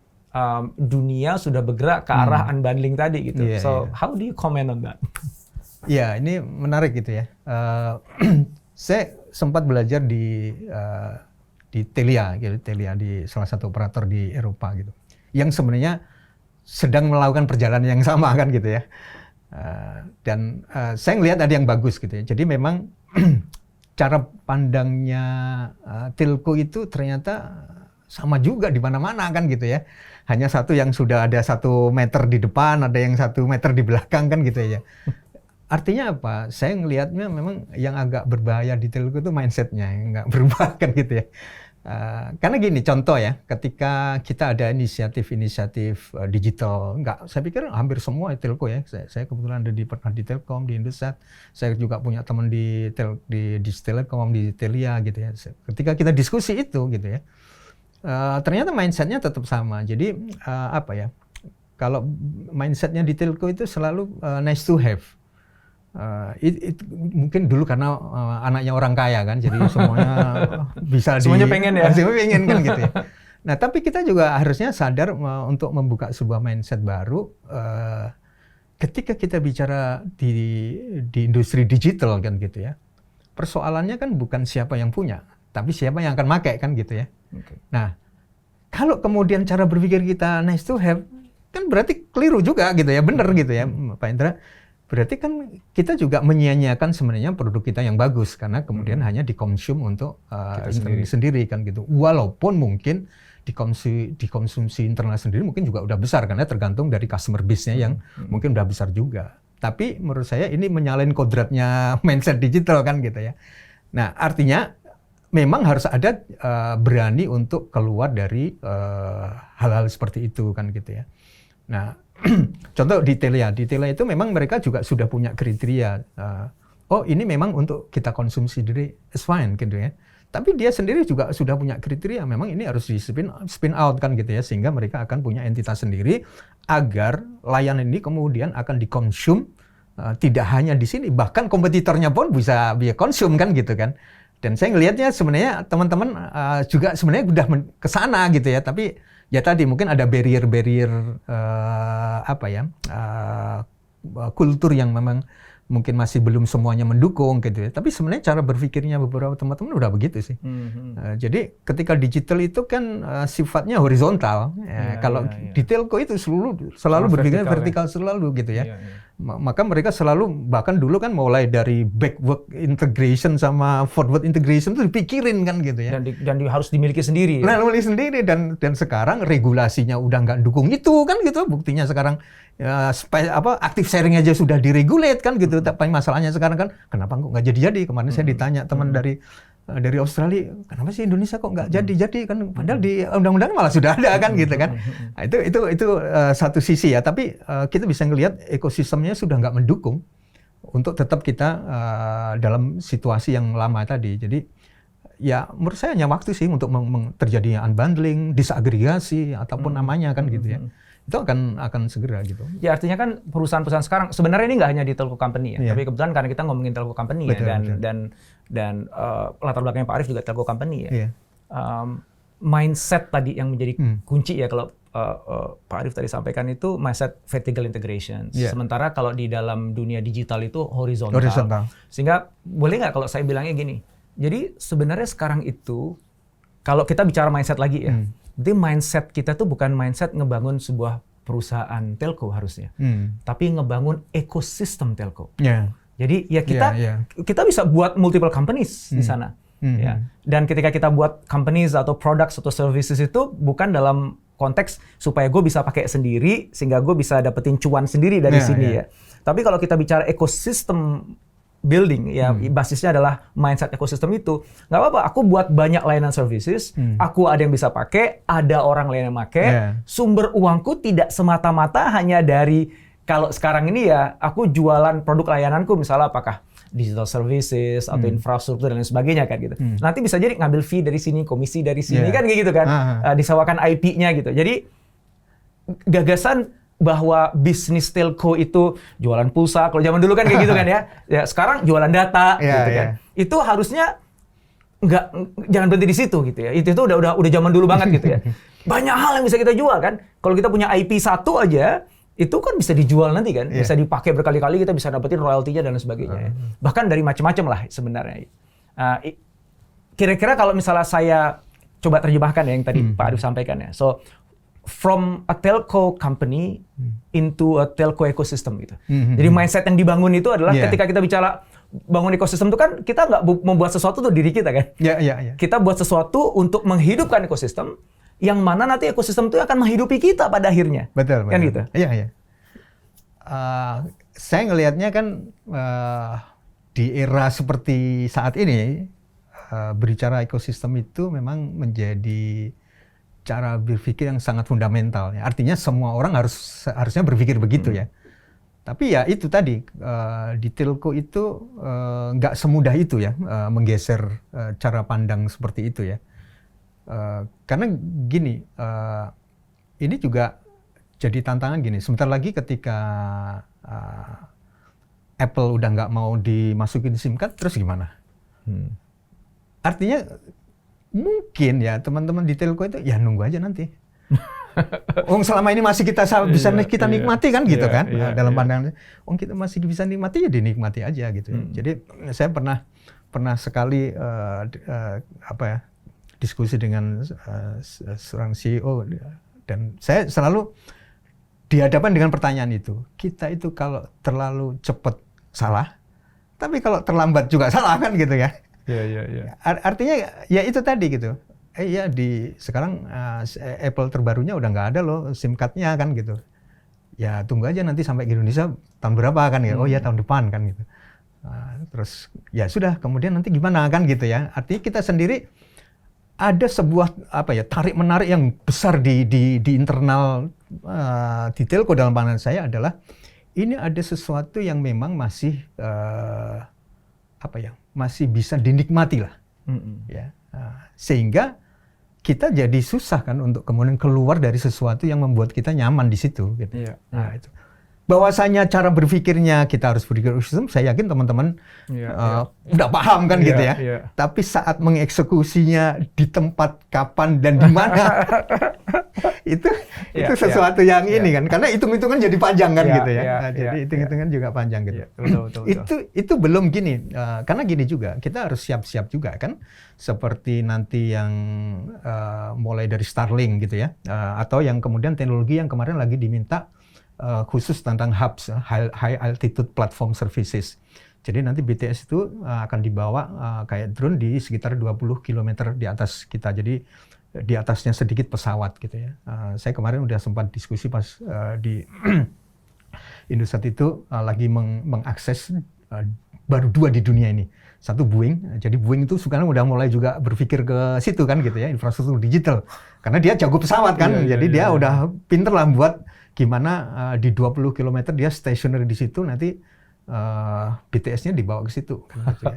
Dunia sudah bergerak ke arah unbundling tadi gitu. How do you comment on that? Ini menarik gitu ya. Saya sempat belajar di Telia gitu, Telia di salah satu operator di Eropa gitu. Yang sebenarnya sedang melakukan perjalanan yang sama kan gitu ya. Dan saya ngelihat ada yang bagus gitu ya. Jadi memang cara pandangnya telco itu ternyata sama juga di mana-mana kan gitu ya. Hanya satu yang sudah ada 1 meter di depan, ada yang 1 meter di belakang kan gitu ya. Artinya apa? Saya ngelihatnya memang yang agak berbahaya di telco itu mindsetnya yang nggak berubah kan gitu ya. Karena gini contoh ya, ketika kita ada inisiatif digital, saya pikir hampir semua telco ya. Saya kebetulan pernah di Telkom, di Indosat. Saya juga punya teman di Telekom, di Telia gitu ya. Ketika kita diskusi itu gitu ya. ternyata mindsetnya tetap sama. Jadi apa ya? Kalau mindsetnya di telco itu selalu nice to have. Mungkin dulu karena anaknya orang kaya kan, jadi semuanya bisa semuanya pengen ya. Semuanya pengen kan gitu ya. Nah, tapi kita juga harusnya sadar untuk membuka sebuah mindset baru. Ketika kita bicara di industri digital kan gitu ya, persoalannya kan bukan siapa yang punya, tapi siapa yang akan pakai kan gitu ya. Okay. Nah, kalau kemudian cara berpikir kita nice to have, kan berarti keliru juga gitu ya, benar gitu ya, Pak Indra. Berarti kan kita juga menyia-nyiakan sebenarnya produk kita yang bagus karena kemudian hanya dikonsum untuk sendiri kan gitu. Walaupun mungkin dikonsumsi internal sendiri mungkin juga udah besar karena tergantung dari customer base-nya yang mungkin udah besar juga. Tapi menurut saya ini menyalahin kodratnya mindset digital kan gitu ya. Nah, artinya memang harus ada berani untuk keluar dari hal-hal seperti itu kan gitu ya. Nah, contoh di Telia itu memang mereka juga sudah punya kriteria. Oh, ini memang untuk kita konsumsi sendiri, is fine gitu ya. Tapi dia sendiri juga sudah punya kriteria, memang ini harus di spin out kan gitu ya, sehingga mereka akan punya entitas sendiri agar layanan ini kemudian akan dikonsum tidak hanya di sini, bahkan kompetitornya pun bisa konsum kan gitu kan. Dan saya ngelihatnya sebenarnya teman-teman juga sebenarnya udah ke sana gitu ya, tapi ya tadi mungkin ada barrier kultur yang memang mungkin masih belum semuanya mendukung gitu ya. Tapi sebenarnya cara berpikirnya beberapa teman-teman udah begitu sih. Jadi ketika digital itu kan sifatnya horizontal. Kalau di telco itu selalu berpikir vertikal selalu gitu ya. Maka mereka selalu, bahkan dulu kan mulai dari backward integration sama forward integration itu dipikirin kan gitu ya. Dan harus dimiliki sendiri. Nah, dimiliki sendiri dan sekarang regulasinya udah nggak dukung itu kan gitu. Buktinya sekarang active sharing aja sudah diregulate kan gitu. Tapi masalahnya sekarang kan kenapa kok nggak jadi-jadi? Kemarin saya ditanya teman dari Australia, kenapa sih Indonesia kok nggak jadi-jadi kan? Padahal di undang-undang malah sudah ada kan gitu kan. Nah, itu satu sisi ya. Tapi kita bisa ngelihat ekosistemnya sudah nggak mendukung untuk tetap kita dalam situasi yang lama tadi. Jadi ya menurut saya hanya waktu sih untuk terjadinya unbundling, disagregasi ataupun namanya kan gitu ya. Itu akan segera gitu. Ya artinya kan perusahaan-perusahaan sekarang sebenarnya ini nggak hanya di telco company ya, tapi kebetulan karena kita ngomongin telco company betul, ya dan latar belakangnya Pak Arief juga telco company ya. Mindset tadi yang menjadi kunci ya kalau Pak Arief tadi sampaikan itu mindset vertical integration. Sementara kalau di dalam dunia digital itu horizontal. Sehingga boleh nggak kalau saya bilangnya gini. Jadi sebenarnya sekarang itu kalau kita bicara mindset lagi ya. Jadi mindset kita tuh bukan mindset ngebangun sebuah perusahaan telco harusnya, tapi ngebangun ekosistem telco. Jadi ya kita bisa buat multiple companies di sana. Ya. Dan ketika kita buat companies atau products atau services itu bukan dalam konteks supaya gue bisa pakai sendiri sehingga gue bisa dapetin cuan sendiri dari sini ya. Tapi kalau kita bicara ekosistem building ya basisnya adalah mindset ekosistem itu nggak apa-apa aku buat banyak layanan services aku ada yang bisa pakai ada orang lain yang pakai sumber uangku tidak semata-mata hanya dari kalau sekarang ini ya aku jualan produk layananku misalnya apakah digital services atau infrastruktur dan lain sebagainya kan gitu nanti bisa jadi ngambil fee dari sini komisi dari sini kan kayak gitu kan disewakan IP-nya gitu jadi gagasan bahwa bisnis telco itu jualan pulsa, kalau zaman dulu kan kayak gitu kan ya. Ya sekarang jualan data gitu kan. Itu harusnya jangan berhenti di situ gitu ya. Itu udah zaman dulu banget gitu ya. Banyak hal yang bisa kita jual kan. Kalau kita punya IP satu aja, itu kan bisa dijual nanti kan. Bisa dipakai berkali-kali kita bisa dapetin royaltinya dan sebagainya. Bahkan dari macam-macam lah sebenarnya. Kira-kira kalau misalnya saya coba terjemahkan ya yang tadi Pak Arief sampaikan ya. So from a telco company into a telco ecosystem gitu. Jadi mindset yang dibangun itu adalah ketika kita bicara bangun ekosistem itu kan kita nggak membuat sesuatu untuk diri kita kan. Kita buat sesuatu untuk menghidupkan ekosistem yang mana nanti ekosistem itu akan menghidupi kita pada akhirnya. Betul. Kan gitu. Iya. Saya ngelihatnya kan di era seperti saat ini berbicara ekosistem itu memang menjadi cara berpikir yang sangat fundamental. Ya. Artinya semua orang harusnya berpikir begitu ya. Tapi ya itu tadi di telco itu nggak semudah itu ya menggeser cara pandang seperti itu ya. Karena gini, ini juga jadi tantangan gini. Sebentar lagi ketika Apple udah nggak mau dimasukin SIM card, terus gimana? Artinya mungkin ya teman-teman di telco itu ya nunggu aja nanti. Selama ini masih kita bisa kita nikmati kan gitu kan, dalam pandangan. Kita masih bisa nikmati ya dinikmati aja gitu. Jadi saya pernah sekali diskusi dengan seorang CEO, dan saya selalu dihadapkan dengan pertanyaan itu. Kita itu kalau terlalu cepat salah, tapi kalau terlambat juga salah kan gitu ya. Artinya ya itu tadi gitu. Sekarang Apple terbarunya udah nggak ada loh SIM card-nya kan gitu. Ya tunggu aja nanti sampai ke Indonesia tahun berapa kan ya. Tahun depan kan gitu. Terus ya sudah, kemudian nanti gimana kan gitu ya. Artinya kita sendiri ada sebuah tarik menarik yang besar di internal di telco dalam pandangan saya adalah ini ada sesuatu yang memang masih masih bisa dinikmati lah. Ya. Sehingga kita jadi susah kan untuk kemudian keluar dari sesuatu yang membuat kita nyaman di situ gitu. Itu. Bahwasanya cara berpikirnya kita harus berpikir sistem, saya yakin teman-teman udah paham kan gitu ya. Tapi saat mengeksekusinya di tempat kapan dan di mana itu sesuatu yang ini kan, karena hitung-hitungan jadi panjang kan gitu ya. Jadi hitung-hitungan juga panjang gitu. Itu belum gini, karena gini juga kita harus siap-siap juga kan, seperti nanti yang mulai dari Starlink gitu ya, atau yang kemudian teknologi yang kemarin lagi diminta khusus tentang hubs, high altitude platform services. Jadi nanti BTS itu akan dibawa kayak drone di sekitar 20 km di atas kita. Jadi di atasnya sedikit pesawat gitu ya. Saya kemarin udah sempat diskusi pas di Indosat itu lagi mengakses baru 2 di dunia ini. Satu Boeing. Jadi Boeing itu sekarang udah mulai juga berpikir ke situ kan gitu ya, infrastruktur digital. Karena dia jago pesawat kan. Jadi dia udah pinter lah buat gimana di 20 km dia stationary di situ, nanti BTS-nya dibawa ke situ. Gitu ya.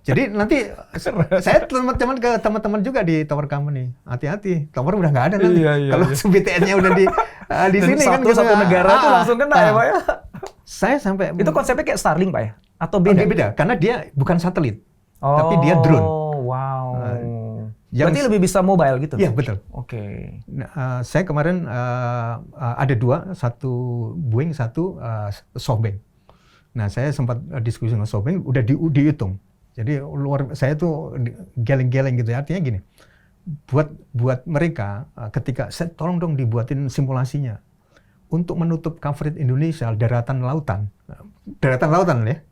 Jadi nanti saya ke teman-teman juga di tower company, hati-hati, tower udah nggak ada nanti. Kalau BTS-nya udah di sini kan satu negara itu langsung kena ya Pak ya. Saya sampai itu konsepnya kayak Starlink Pak ya? Atau beda? Beda, karena dia bukan satelit, tapi dia drone. Wow. Berarti lebih bisa mobile gitu? Iya, betul. Oke. Nah, saya kemarin ada 2, satu Boeing, satu SoftBank. Nah, saya sempat diskusi dengan SoftBank, udah dihitung. Jadi saya tuh geleng-geleng gitu ya. Artinya gini, buat mereka ketika tolong dong dibuatin simulasinya untuk menutup coverage Indonesia daratan lautan ya.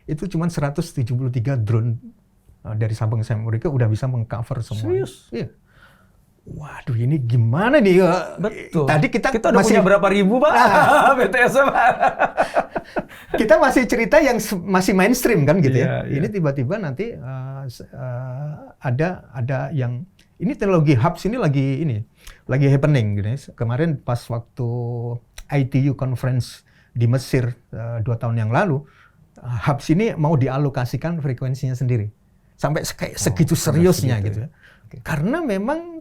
Itu cuma 173 drone dari Sabang sampai Merauke udah bisa mengcover semua. Serius? Iya. Waduh, ini gimana nih? Betul. Tadi kita udah punya berapa ribu Pak? BTS Pak. Kita masih cerita yang masih mainstream kan gitu ya. Ini tiba-tiba nanti ada yang ini teknologi hubs ini lagi happening gitu ya. Kemarin pas waktu ITU conference di Mesir 2 tahun yang lalu, hubs ini mau dialokasikan frekuensinya sendiri. Sampai segitu seriusnya gitu ya. Karena memang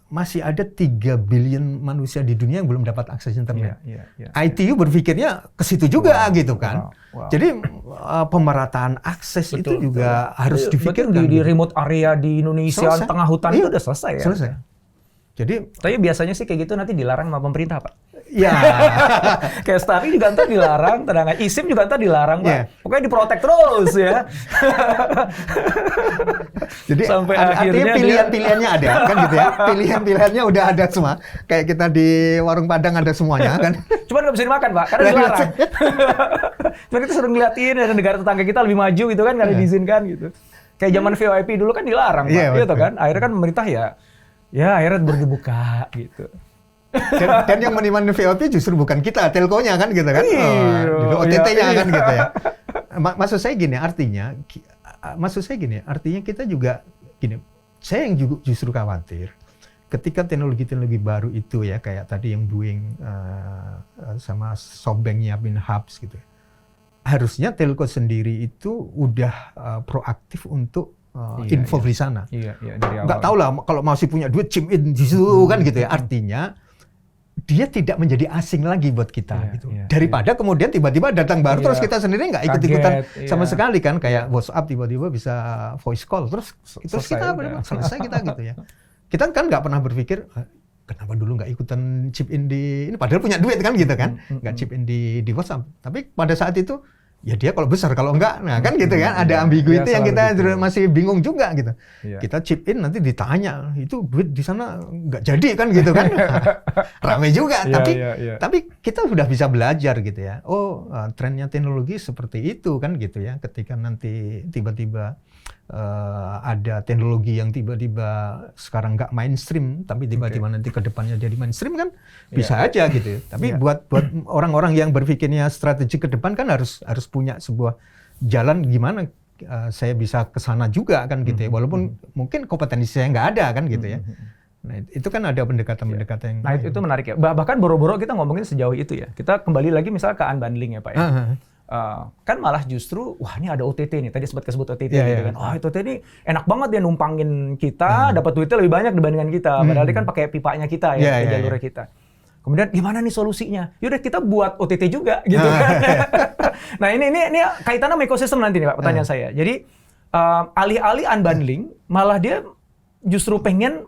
masih ada 3 billion manusia di dunia yang belum dapat akses internet. ITU berpikirnya ke situ juga gitu kan. Jadi pemerataan akses itu juga harus difikirkan. Di remote area di Indonesia, tengah hutan itu udah selesai ya? Selesai. Jadi, tapi biasanya sih kayak gitu nanti dilarang sama pemerintah Pak. Ya. Kayak Starlink juga ntar dilarang, tenang, eSIM juga ntar dilarang Pak. Pokoknya diprotek terus ya. Jadi sampai artinya pilihan-pilihannya ada kan gitu ya. Pilihan-pilihannya udah ada semua. Kayak kita di warung Padang ada semuanya kan. Cuman nggak bisa dimakan Pak, karena dilarang. Cuman kita sering ngeliatin ada negara tetangga kita lebih maju gitu kan, nggak diizinkan gitu. Kayak zaman VoIP dulu kan dilarang Pak, gitu kan. Akhirnya kan pemerintah ya akhirnya dibuka gitu. Dan yang meniman VoIP justru bukan kita, telkonya kan gitu kan. OTT-nya kan gitu ya. Maksud saya gini, artinya kita juga gini, saya yang justru khawatir ketika teknologi-teknologi baru itu ya, kayak tadi yang Boeing sama SoftBank nyiapin hubs gitu. Harusnya telco sendiri itu udah proaktif untuk involve di sana. Dari awal. Nggak tahu lah kalau masih punya duit chip in di situ kan gitu ya. Artinya dia tidak menjadi asing lagi buat kita gitu. Daripada kemudian tiba-tiba datang baru terus kita sendiri nggak ikut-ikutan sama sekali kan, kayak WhatsApp tiba-tiba bisa voice call terus kita selesai kita gitu ya. Kita kan nggak pernah berpikir kenapa dulu nggak ikutan chip in di ini, padahal punya duit kan gitu kan, nggak chip in di WhatsApp. Tapi pada saat itu ya dia kalau besar, kalau enggak, nah kan gitu kan, ada ambigu itu yang kita masih bingung juga gitu. Kita chip in nanti ditanya, itu duit di sana nggak jadi kan gitu kan, ramai juga. Tapi kita sudah bisa belajar gitu ya. Oh, trennya teknologi seperti itu kan gitu ya. Ketika nanti tiba-tiba ada teknologi yang tiba-tiba sekarang nggak mainstream, tapi tiba-tiba nanti ke depannya jadi mainstream kan bisa aja gitu. Tapi buat orang-orang yang berpikirnya strategi ke depan kan harus punya sebuah jalan gimana saya bisa ke sana juga kan gitu ya. Walaupun mungkin kompetensi saya nggak ada kan gitu ya. Nah, itu kan ada pendekatan-pendekatan yang Nah, itu menarik ya. Bahkan boro-boro kita ngomongin sejauh itu ya. Kita kembali lagi misalnya ke unbundling ya Pak ya. Kan malah justru, wah ini ada OTT nih, tadi sempat kesebut OTT gitu kan. Oh OTT ini enak banget dia numpangin kita, dapat duitnya lebih banyak dibandingkan kita. Padahal dia kan pakai pipanya kita ya, jalurnya kita. Kemudian gimana nih solusinya? Yaudah kita buat OTT juga gitu kan. Nah ini kaitannya sama ekosistem nanti nih Pak, pertanyaan saya. Jadi alih-alih unbundling, malah dia justru pengen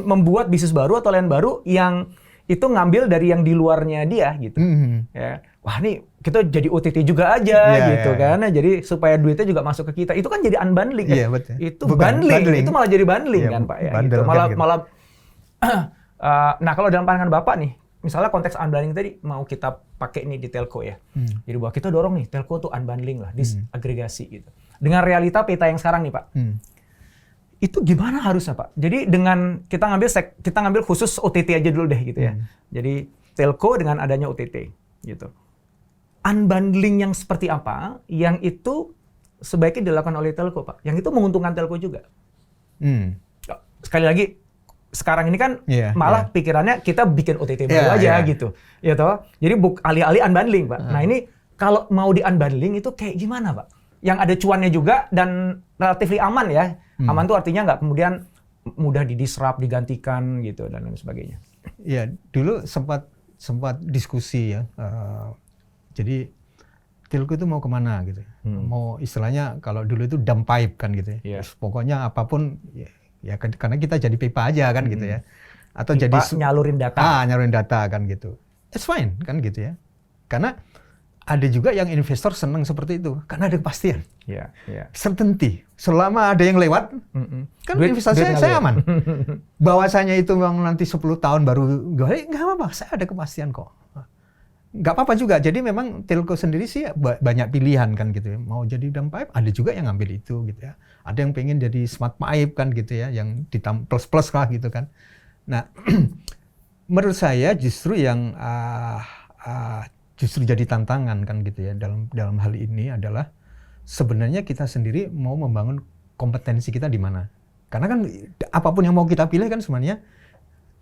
membuat bisnis baru atau lain baru yang itu ngambil dari yang di luarnya dia gitu. Ya. Wah nih kita jadi OTT juga aja gitu kan. Jadi supaya duitnya juga masuk ke kita. Itu kan jadi unbundling kan. Itu bundling. Itu malah jadi bundling kan Pak ya. Gitu. Malah nah kalau dalam pandangan Bapak nih, misalnya konteks unbundling tadi mau kita pakai nih di telco ya. Jadi bahwa kita dorong nih telco tuh unbundling lah, disagregasi gitu. Dengan realita peta yang sekarang nih Pak. Itu gimana harusnya Pak? Jadi dengan kita ngambil khusus OTT aja dulu deh gitu ya. Jadi telco dengan adanya OTT gitu. Unbundling yang seperti apa yang itu sebaiknya dilakukan oleh telco Pak? Yang itu menguntungkan telco juga. Sekali lagi sekarang ini kan malah pikirannya kita bikin OTT baru aja gitu. Ya toh? Jadi alih-alih unbundling Pak. Nah ini kalau mau di unbundling itu kayak gimana Pak? Yang ada cuannya juga dan relatif aman ya. Aman tuh artinya nggak kemudian mudah didisrupt, digantikan gitu dan lain sebagainya. Ya dulu sempat diskusi ya. Jadi telco itu mau kemana gitu. Mau istilahnya kalau dulu itu dump pipe kan gitu ya. Pokoknya apapun ya karena kita jadi pipa aja kan gitu ya. Atau pipa jadi nyalurin data. Nyalurin data kan gitu. It's fine kan gitu ya. Karena ada juga yang investor senang seperti itu karena ada kepastian. Certainty. Selama ada yang lewat, kan investasi saya aman. Bahwasanya itu memang nanti 10 tahun baru nggak apa-apa, saya ada kepastian kok. Nggak apa-apa juga. Jadi memang telco sendiri sih banyak pilihan kan gitu ya. Mau jadi dump pipe, ada juga yang ngambil itu gitu ya. Ada yang pengen jadi smart pipe kan gitu ya, yang plus lah gitu kan. Nah, menurut saya justru yang justru jadi tantangan kan gitu ya dalam hal ini adalah sebenarnya kita sendiri mau membangun kompetensi kita di mana. Karena kan apapun yang mau kita pilih kan sebenarnya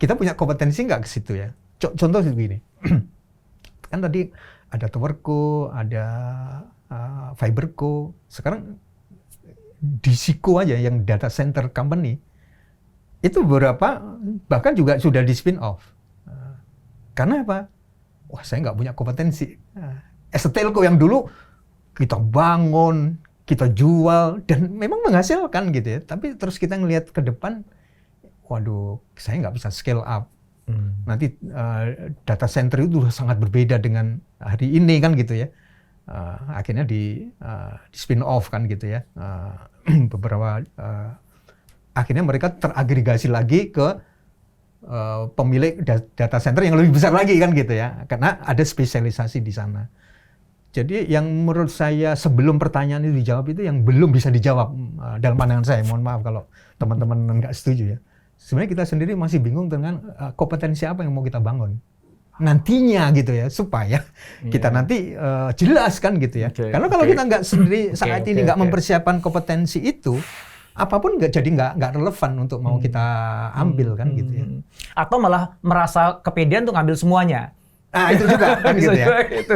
kita punya kompetensi nggak ke situ ya. Contoh begini, kan tadi ada towerco, ada fiberco, sekarang Disico aja yang data center company itu beberapa bahkan juga sudah di spin off. Karena apa? Wah, saya nggak punya kompetensi. As a telco yang dulu kita bangun, kita jual, dan memang menghasilkan gitu ya. Tapi terus kita ngelihat ke depan, waduh, saya nggak bisa scale up. Nanti data center itu sudah sangat berbeda dengan hari ini kan gitu ya. Akhirnya di spin off kan gitu ya. Beberapa akhirnya mereka teragregasi lagi ke pemilik data center yang lebih besar lagi kan gitu ya, karena ada spesialisasi di sana. Jadi yang menurut saya sebelum pertanyaan itu dijawab itu yang belum bisa dijawab dalam pandangan saya, mohon maaf kalau teman-teman nggak setuju ya. Sebenarnya kita sendiri masih bingung dengan kompetensi apa yang mau kita bangun nantinya gitu ya, supaya kita nanti jelas kan gitu ya. Karena kalau kita nggak sendiri saat ini nggak mempersiapkan kompetensi itu, apapun nggak relevan untuk mau kita ambil kan gitu ya. Atau malah merasa kepedean untuk ngambil semuanya. Nah, itu juga kan gitu ya. Gitu.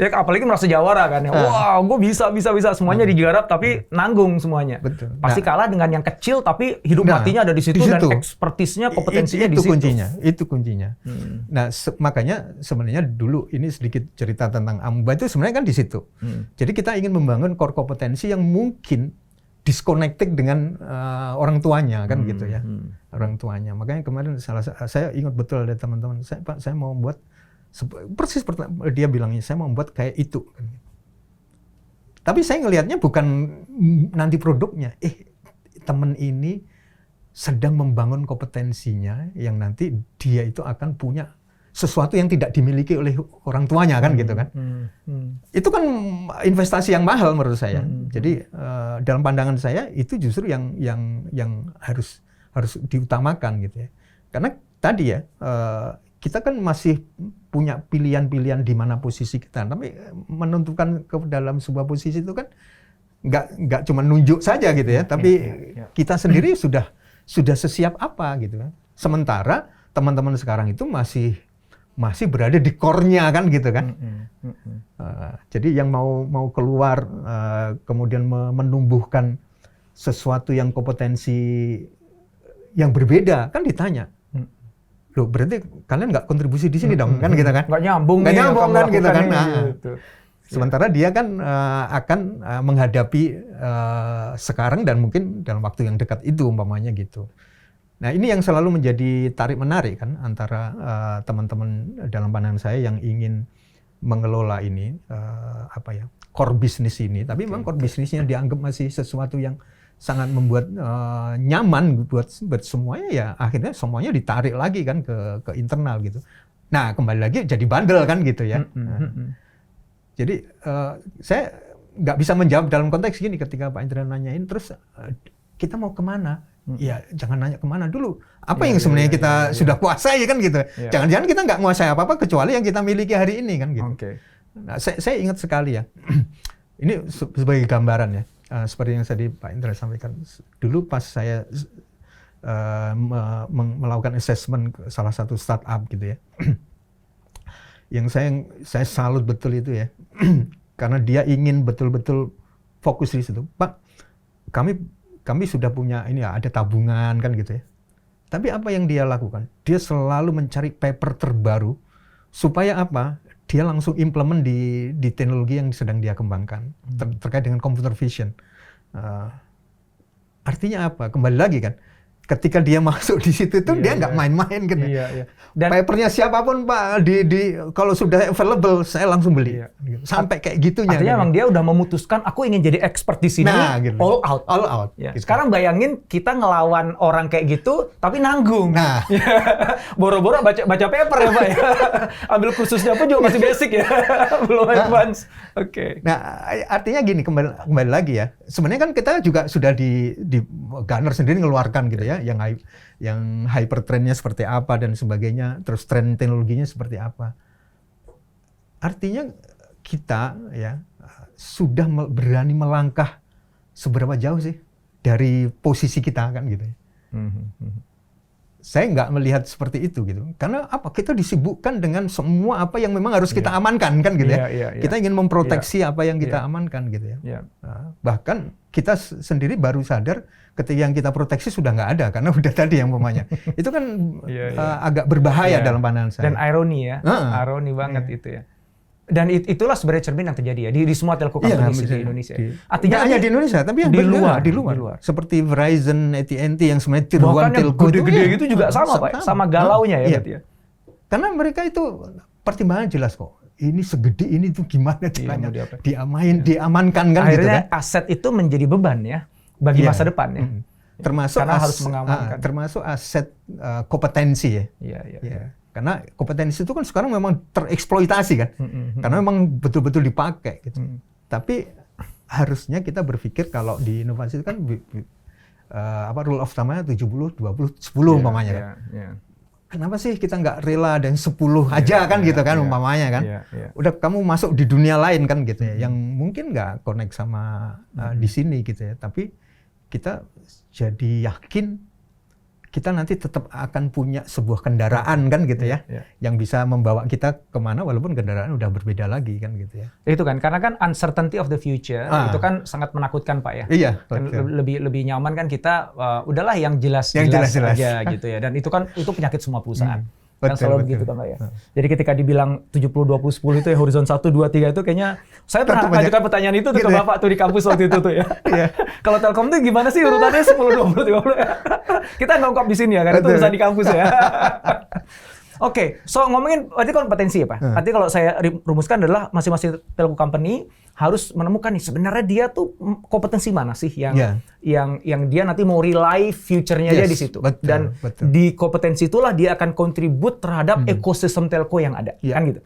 Ya apalagi merasa jawara kan ya. Wah, gue bisa semuanya digarap tapi nanggung semuanya. Betul. Pasti kalah dengan yang kecil tapi hidup matinya ada di situ dan ekspertisnya, kompetensinya di situ. Itu kuncinya. Nah, makanya sebenarnya dulu ini sedikit cerita tentang Amuba itu sebenarnya kan di situ. Jadi kita ingin membangun core kompetensi yang mungkin disconnected dengan orang tuanya kan gitu ya. Orang tuanya. Makanya kemarin saya ingat betul ada teman-teman, Pak, saya mau buat persis dia bilangnya, saya mau buat kayak itu. Tapi saya ngelihatnya bukan nanti produknya. Teman ini sedang membangun kompetensinya yang nanti dia itu akan punya sesuatu yang tidak dimiliki oleh orang tuanya kan gitu kan. Itu kan investasi yang mahal menurut saya. Jadi dalam pandangan saya itu justru yang harus diutamakan gitu ya. Karena tadi ya kita kan masih punya pilihan-pilihan di mana posisi kita. Tapi menentukan ke dalam sebuah posisi itu kan nggak cuma nunjuk saja gitu ya. Tapi kita sendiri sudah sesiap apa gitu kan. Sementara teman-teman sekarang itu masih berada di core-nya kan gitu kan. Jadi yang mau keluar kemudian menumbuhkan sesuatu yang kompetensi yang berbeda kan ditanya. Loh, berarti kalian nggak kontribusi di sini dong kan gitu kan? Nggak nyambung kan gitu kan. Gitu. Sementara dia kan akan menghadapi sekarang dan mungkin dalam waktu yang dekat itu umpamanya gitu. Nah, ini yang selalu menjadi tarik-menarik kan antara teman-teman dalam pandangan saya yang ingin mengelola ini core bisnis ini, tapi memang core bisnisnya dianggap masih sesuatu yang sangat membuat nyaman buat semuanya, ya akhirnya semuanya ditarik lagi kan ke internal gitu. Nah, kembali lagi jadi bandel kan gitu ya. Jadi saya nggak bisa menjawab dalam konteks gini ketika Pak Indra nanyain terus kita mau kemana? Ya jangan nanya kemana dulu. Apa yang sebenarnya kita sudah kuasai kan gitu. Jangan-jangan kita nggak menguasai apa-apa kecuali yang kita miliki hari ini kan gitu. Nah, saya ingat sekali ya. Ini sebagai gambaran ya. Seperti yang tadi Pak Indra sampaikan. Dulu pas saya melakukan assessment ke salah satu startup gitu ya. Yang saya salut betul itu ya. Karena dia ingin betul-betul fokus di situ. Pak, kami sudah punya ini ya, ada tabungan kan gitu ya. Tapi apa yang dia lakukan? Dia selalu mencari paper terbaru supaya apa? Dia langsung implement di teknologi yang sedang dia kembangkan terkait dengan computer vision. Artinya apa? Kembali lagi kan, ketika dia masuk di situ tuh dia nggak main-main kan. Dan papernya siapapun Pak, kalau sudah available saya langsung beli. Sampai kayak gitunya. Artinya memang dia udah memutuskan aku ingin jadi expert di sini, gitu. all out. Gitu. Sekarang bayangin kita ngelawan orang kayak gitu tapi nanggung. Boro-boro baca paper ya Pak ya. Ambil kursusnya pun juga masih basic ya. Belum advance. Nah, artinya gini, kembali lagi ya. Sebenarnya kan kita juga sudah di Gartner sendiri ngeluarkan gitu ya, yang hypertrendnya seperti apa dan sebagainya, terus tren teknologinya seperti apa. Artinya kita ya sudah berani melangkah seberapa jauh sih dari posisi kita kan gitu ya. Saya nggak melihat seperti itu gitu. Karena apa? Kita disibukkan dengan semua apa yang memang harus kita amankan kan gitu ya. Kita ingin memproteksi apa yang kita amankan gitu ya. Bahkan kita sendiri baru sadar ketika yang kita proteksi sudah nggak ada karena udah tadi yang umpamanya. Itu kan agak berbahaya dalam pandangan saya. Dan ironi ya. Ironi banget itu ya. Dan itulah sebenarnya cermin yang terjadi ya di semua telco company di Indonesia. Artinya hanya di Indonesia, tapi yang di luar. Seperti Verizon, AT&T yang sebenarnya tiruan telco gede-gede gitu juga sama Pak, sama galaunya ya berarti ya. Karena mereka itu pertimbangan jelas kok. Ini segede ini tuh gimana caranya diamankan kan akhirnya gitu kan. Aset itu menjadi beban ya bagi masa depan ya. Termasuk harus mengamankan. Termasuk aset kompetensi ya. Karena kompetensi itu kan sekarang memang tereksploitasi kan. Karena memang betul-betul dipakai gitu. Tapi harusnya kita berpikir kalau di inovasi itu kan rule of thumb-nya 70 20 10 umpamanya kan. Kenapa sih kita nggak rela dan 10 aja kan gitu kan umpamanya kan. Udah kamu masuk di dunia lain kan gitu ya. Yang mungkin nggak connect sama di sini gitu ya. Tapi kita jadi yakin kita nanti tetap akan punya sebuah kendaraan kan gitu ya, yang bisa membawa kita kemana walaupun kendaraan udah berbeda lagi kan gitu ya. Itu kan karena kan uncertainty of the future itu kan sangat menakutkan Pak ya. Iya. Kan lebih nyaman kan kita udahlah yang jelas aja gitu ya. Dan itu kan itu penyakit semua perusahaan. Kan selalu begitu kan Pak ya. Jadi ketika dibilang 70-20-10 itu ya horizon 1, 2, 3 itu kayaknya saya pernah mengajukan pertanyaan itu tuh ke Bapak tuh di kampus waktu itu tuh ya. Kalau Telkom tuh gimana sih urutannya 10, 20, 30 ya? Kita nggak ungkap di sini ya karena itu urusan di kampus ya. Oke, so ngomongin berarti kompetensi ya Pak. Artinya kalau saya rumuskan adalah masing-masing telco company harus menemukan nih sebenarnya dia tuh kompetensi mana sih yang dia nanti mau rely future-nya dia di situ. Dan di kompetensi itulah dia akan kontribut terhadap ekosistem telco yang ada, kan gitu.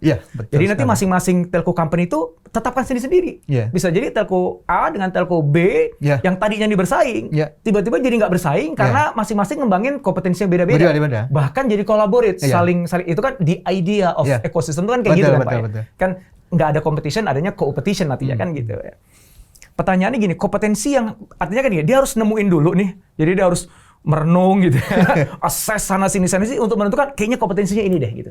Jadi nanti masing-masing telco company itu tetapkan sendiri-sendiri. Bisa jadi telco A dengan telco B yang tadinya bersaing, tiba-tiba jadi nggak bersaing karena masing-masing ngembangin kompetensi yang beda-beda. Bahkan jadi collaborate, saling itu kan the idea of ekosistem itu kan kayak gitu kan Pak. Kan nggak ada competition, adanya co-opetition nantinya kan gitu ya. Pertanyaannya gini, kompetensi yang artinya kan dia harus nemuin dulu nih. Jadi dia harus merenung gitu ya. Assess sana sini untuk menentukan kayaknya kompetensinya ini deh gitu.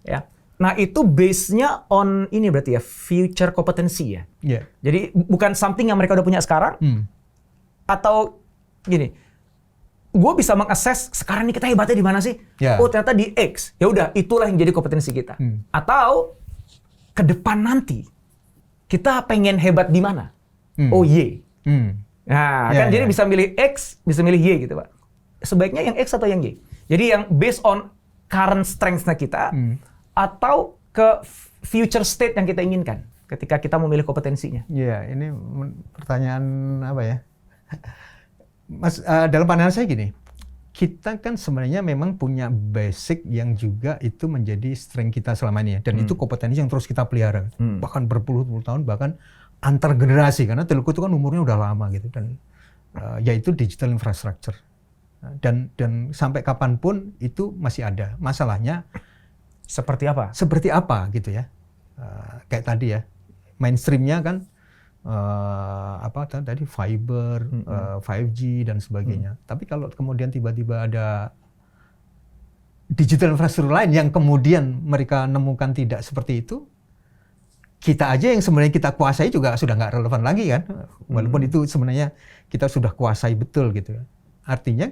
Ya. Nah, itu base-nya on ini berarti ya future kompetensi ya. Jadi bukan something yang mereka udah punya sekarang. Atau gini, gue bisa mengakses sekarang nih kita hebatnya di mana sih? Oh, ternyata di X. Ya udah, itulah yang jadi kompetensi kita. Atau ke depan nanti kita pengen hebat di mana? Oh, Y. Nah, kan jadi bisa milih X, bisa milih Y gitu, Pak. Sebaiknya yang X atau yang Y? Jadi yang based on current strength-nya kita atau ke future state yang kita inginkan ketika kita memilih kompetensinya. Iya, ini pertanyaan apa ya? Mas, dalam pandangan saya gini, kita kan sebenarnya memang punya basic yang juga itu menjadi strength kita selama ini ya. Dan itu kompetensi yang terus kita pelihara. Bahkan berpuluh-puluh tahun, bahkan antar generasi. Karena telco itu kan umurnya udah lama gitu. Dan yaitu digital infrastructure. Dan sampai kapanpun itu masih ada. Masalahnya seperti apa? Seperti apa gitu ya. Kayak tadi ya, mainstreamnya kan tadi fiber, 5G dan sebagainya. Tapi kalau kemudian tiba-tiba ada digital infrastruktur lain yang kemudian mereka nemukan tidak seperti itu, kita aja yang sebenarnya kita kuasai juga sudah nggak relevan lagi kan. Walaupun itu sebenarnya kita sudah kuasai betul gitu. Artinya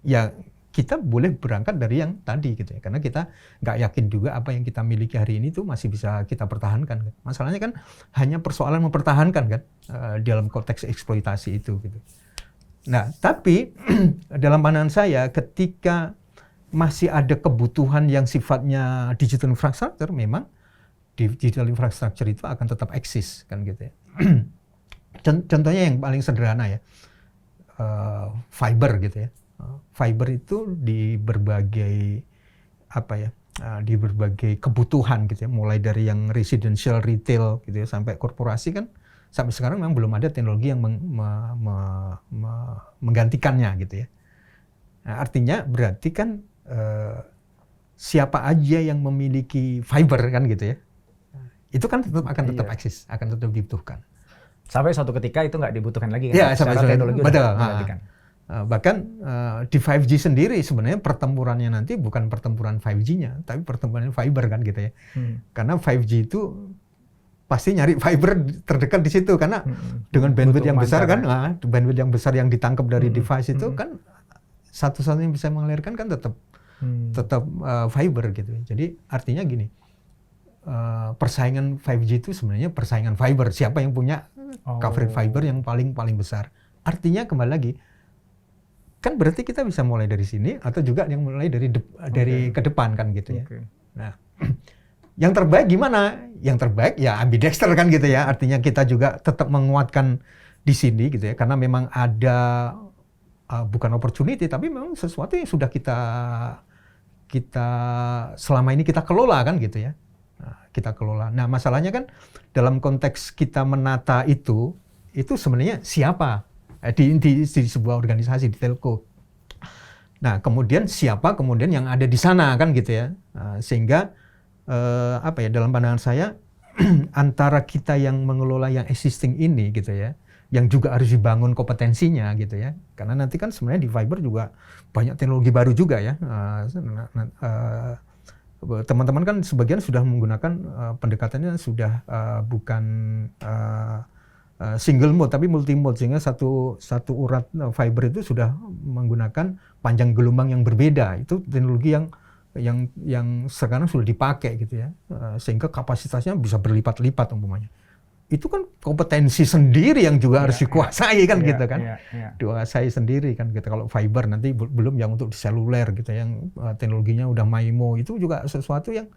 ya kita boleh berangkat dari yang tadi gitu ya, karena kita nggak yakin juga apa yang kita miliki hari ini tuh masih bisa kita pertahankan. Masalahnya kan hanya persoalan mempertahankan kan dalam konteks eksploitasi itu gitu. Nah, tapi dalam pandangan saya ketika masih ada kebutuhan yang sifatnya digital infrastructure, memang digital infrastructure itu akan tetap eksis kan gitu ya. Contohnya yang paling sederhana ya, fiber gitu ya. Fiber itu di berbagai di berbagai kebutuhan gitu ya, mulai dari yang residential, retail gitu ya, sampai korporasi kan sampai sekarang memang belum ada teknologi yang menggantikannya gitu ya. Nah, artinya berarti kan siapa aja yang memiliki fiber kan gitu ya, itu kan akan tetap eksis, akan tetap dibutuhkan. Sampai suatu ketika itu nggak dibutuhkan lagi kan? Ya, sampai teknologi betul. Udah menggantikan. Bahkan di 5G sendiri sebenarnya pertempurannya nanti bukan pertempuran 5G-nya, tapi pertempuran fiber kan gitu ya. Karena 5G itu pasti nyari fiber terdekat di situ karena dengan bandwidth yang besar kan, bandwidth yang besar yang ditangkap dari device itu kan satu-satunya yang bisa mengalirkan kan tetap fiber gitu. Jadi artinya gini, persaingan 5G itu sebenarnya persaingan fiber. Siapa yang punya coverage fiber yang paling besar? Artinya kembali lagi, kan berarti kita bisa mulai dari sini atau juga yang mulai dari ke depan kan gitu ya. Nah, yang terbaik gimana? Yang terbaik ya ambidexter kan gitu ya. Artinya kita juga tetap menguatkan di sini gitu ya. Karena memang ada bukan opportunity tapi memang sesuatu yang sudah kita selama ini kita kelola kan gitu ya. Kita kelola. Nah, masalahnya kan dalam konteks kita menata itu sebenarnya siapa? Di sebuah organisasi di telco. Nah, kemudian siapa kemudian yang ada di sana kan gitu ya. Sehingga dalam pandangan saya antara kita yang mengelola yang existing ini gitu ya yang juga harus dibangun kompetensinya gitu ya. Karena nanti kan sebenarnya di fiber juga banyak teknologi baru juga ya. Teman-teman kan sebagian sudah menggunakan pendekatannya sudah bukan single mode tapi multi mode, sehingga satu urat fiber itu sudah menggunakan panjang gelombang yang berbeda. Itu teknologi yang sekarang sudah dipakai gitu ya, sehingga kapasitasnya bisa berlipat-lipat umpamanya. Itu kan kompetensi sendiri yang juga harus dikuasai kan gitu kan, dikuasai sendiri kan gitu. Kalau fiber nanti belum yang untuk di seluler gitu, yang teknologinya udah MIMO, itu juga sesuatu yang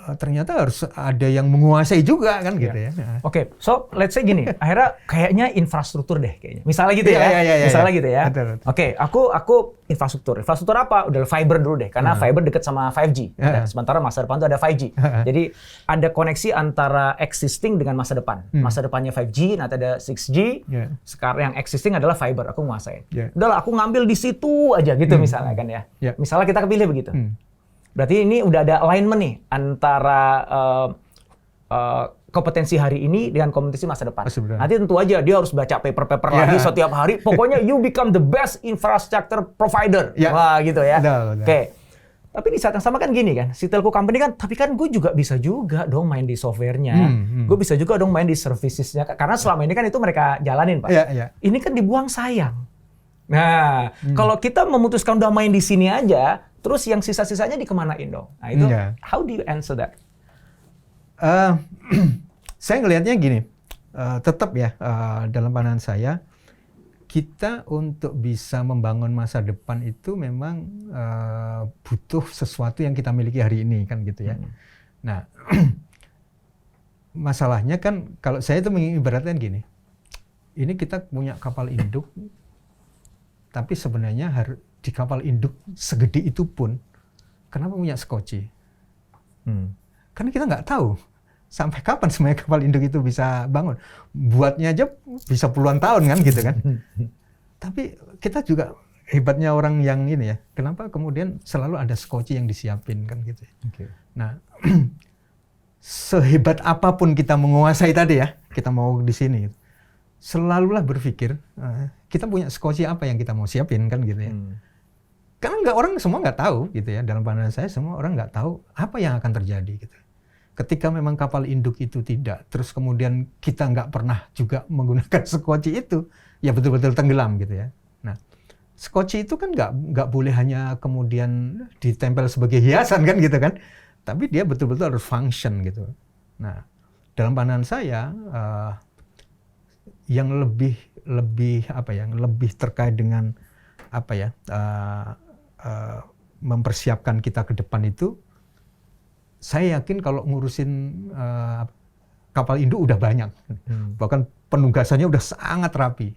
ternyata harus ada yang menguasai juga kan gitu ya. Oke, so let's say gini, akhirnya kayaknya infrastruktur deh kayaknya. Misalnya gitu misalnya gitu ya. Oke, aku infrastruktur apa? Udah fiber dulu deh, karena fiber dekat sama 5G. Sementara masa depan tuh ada 5G. Jadi ada koneksi antara existing dengan masa depan. Masa depannya 5G, nanti ada 6G. Sekarang yang existing adalah fiber, aku menguasai. Udahlah, aku ngambil di situ aja gitu misalnya kan ya. Misalnya kita kepilih begitu. Berarti ini udah ada alignment nih antara kompetensi hari ini dengan kompetensi masa depan. Nanti tentu aja dia harus baca paper-paper lagi setiap hari. Pokoknya you become the best infrastructure provider. Wah gitu ya. Oke. Tapi di saat yang sama kan gini kan, si telco company kan, tapi kan gue juga bisa juga dong main di softwarenya. Gue bisa juga dong main di servicesnya. Karena selama ini kan itu mereka jalanin, Pak. Ini kan dibuang sayang. Nah, kalau kita memutuskan udah main di sini aja, terus yang sisa-sisanya dikemanain dong? Nah itu, how do you answer that? Saya ngelihatnya gini, tetap ya dalam pandangan saya, kita untuk bisa membangun masa depan itu memang butuh sesuatu yang kita miliki hari ini kan gitu ya. Nah, masalahnya kan kalau saya itu mengibaratkan gini, ini kita punya kapal induk, tapi sebenarnya di kapal induk segede itu pun, kenapa punya skoci? Karena kita nggak tahu sampai kapan sebenarnya kapal induk itu bisa bangun. Buatnya aja bisa puluhan tahun kan gitu kan. Tapi kita juga hebatnya orang yang ini ya, kenapa kemudian selalu ada skoci yang disiapin kan gitu. Nah, sehebat apapun kita menguasai tadi ya, kita mau di sini, selalulah berpikir kita punya skoci apa yang kita mau siapin kan gitu ya. Karena semua nggak tahu gitu ya, dalam pandangan saya semua orang nggak tahu apa yang akan terjadi gitu. Ketika memang kapal induk itu tidak, terus kemudian kita nggak pernah juga menggunakan skoci itu, ya betul-betul tenggelam gitu ya. Nah, skoci itu kan nggak boleh hanya kemudian ditempel sebagai hiasan kan gitu kan, tapi dia betul-betul harus function gitu. Nah, dalam pandangan saya yang lebih terkait dengan mempersiapkan kita ke depan itu, saya yakin kalau ngurusin kapal induk udah banyak, bahkan penugasannya udah sangat rapi,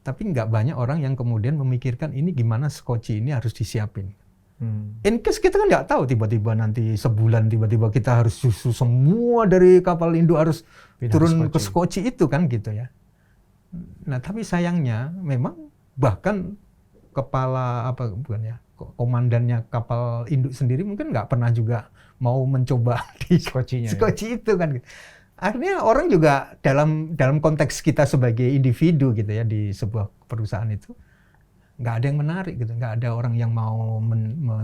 tapi nggak banyak orang yang kemudian memikirkan ini gimana skoci ini harus disiapin. In case kita kan nggak tahu, tiba-tiba nanti sebulan tiba-tiba kita harus susu semua dari kapal induk harus turun ke skoci itu kan gitu ya. Nah, tapi sayangnya memang bahkan komandannya kapal induk sendiri mungkin nggak pernah juga mau mencoba di skoci itu kan. Akhirnya orang juga dalam konteks kita sebagai individu gitu ya di sebuah perusahaan itu nggak ada yang menarik gitu, nggak ada orang yang mau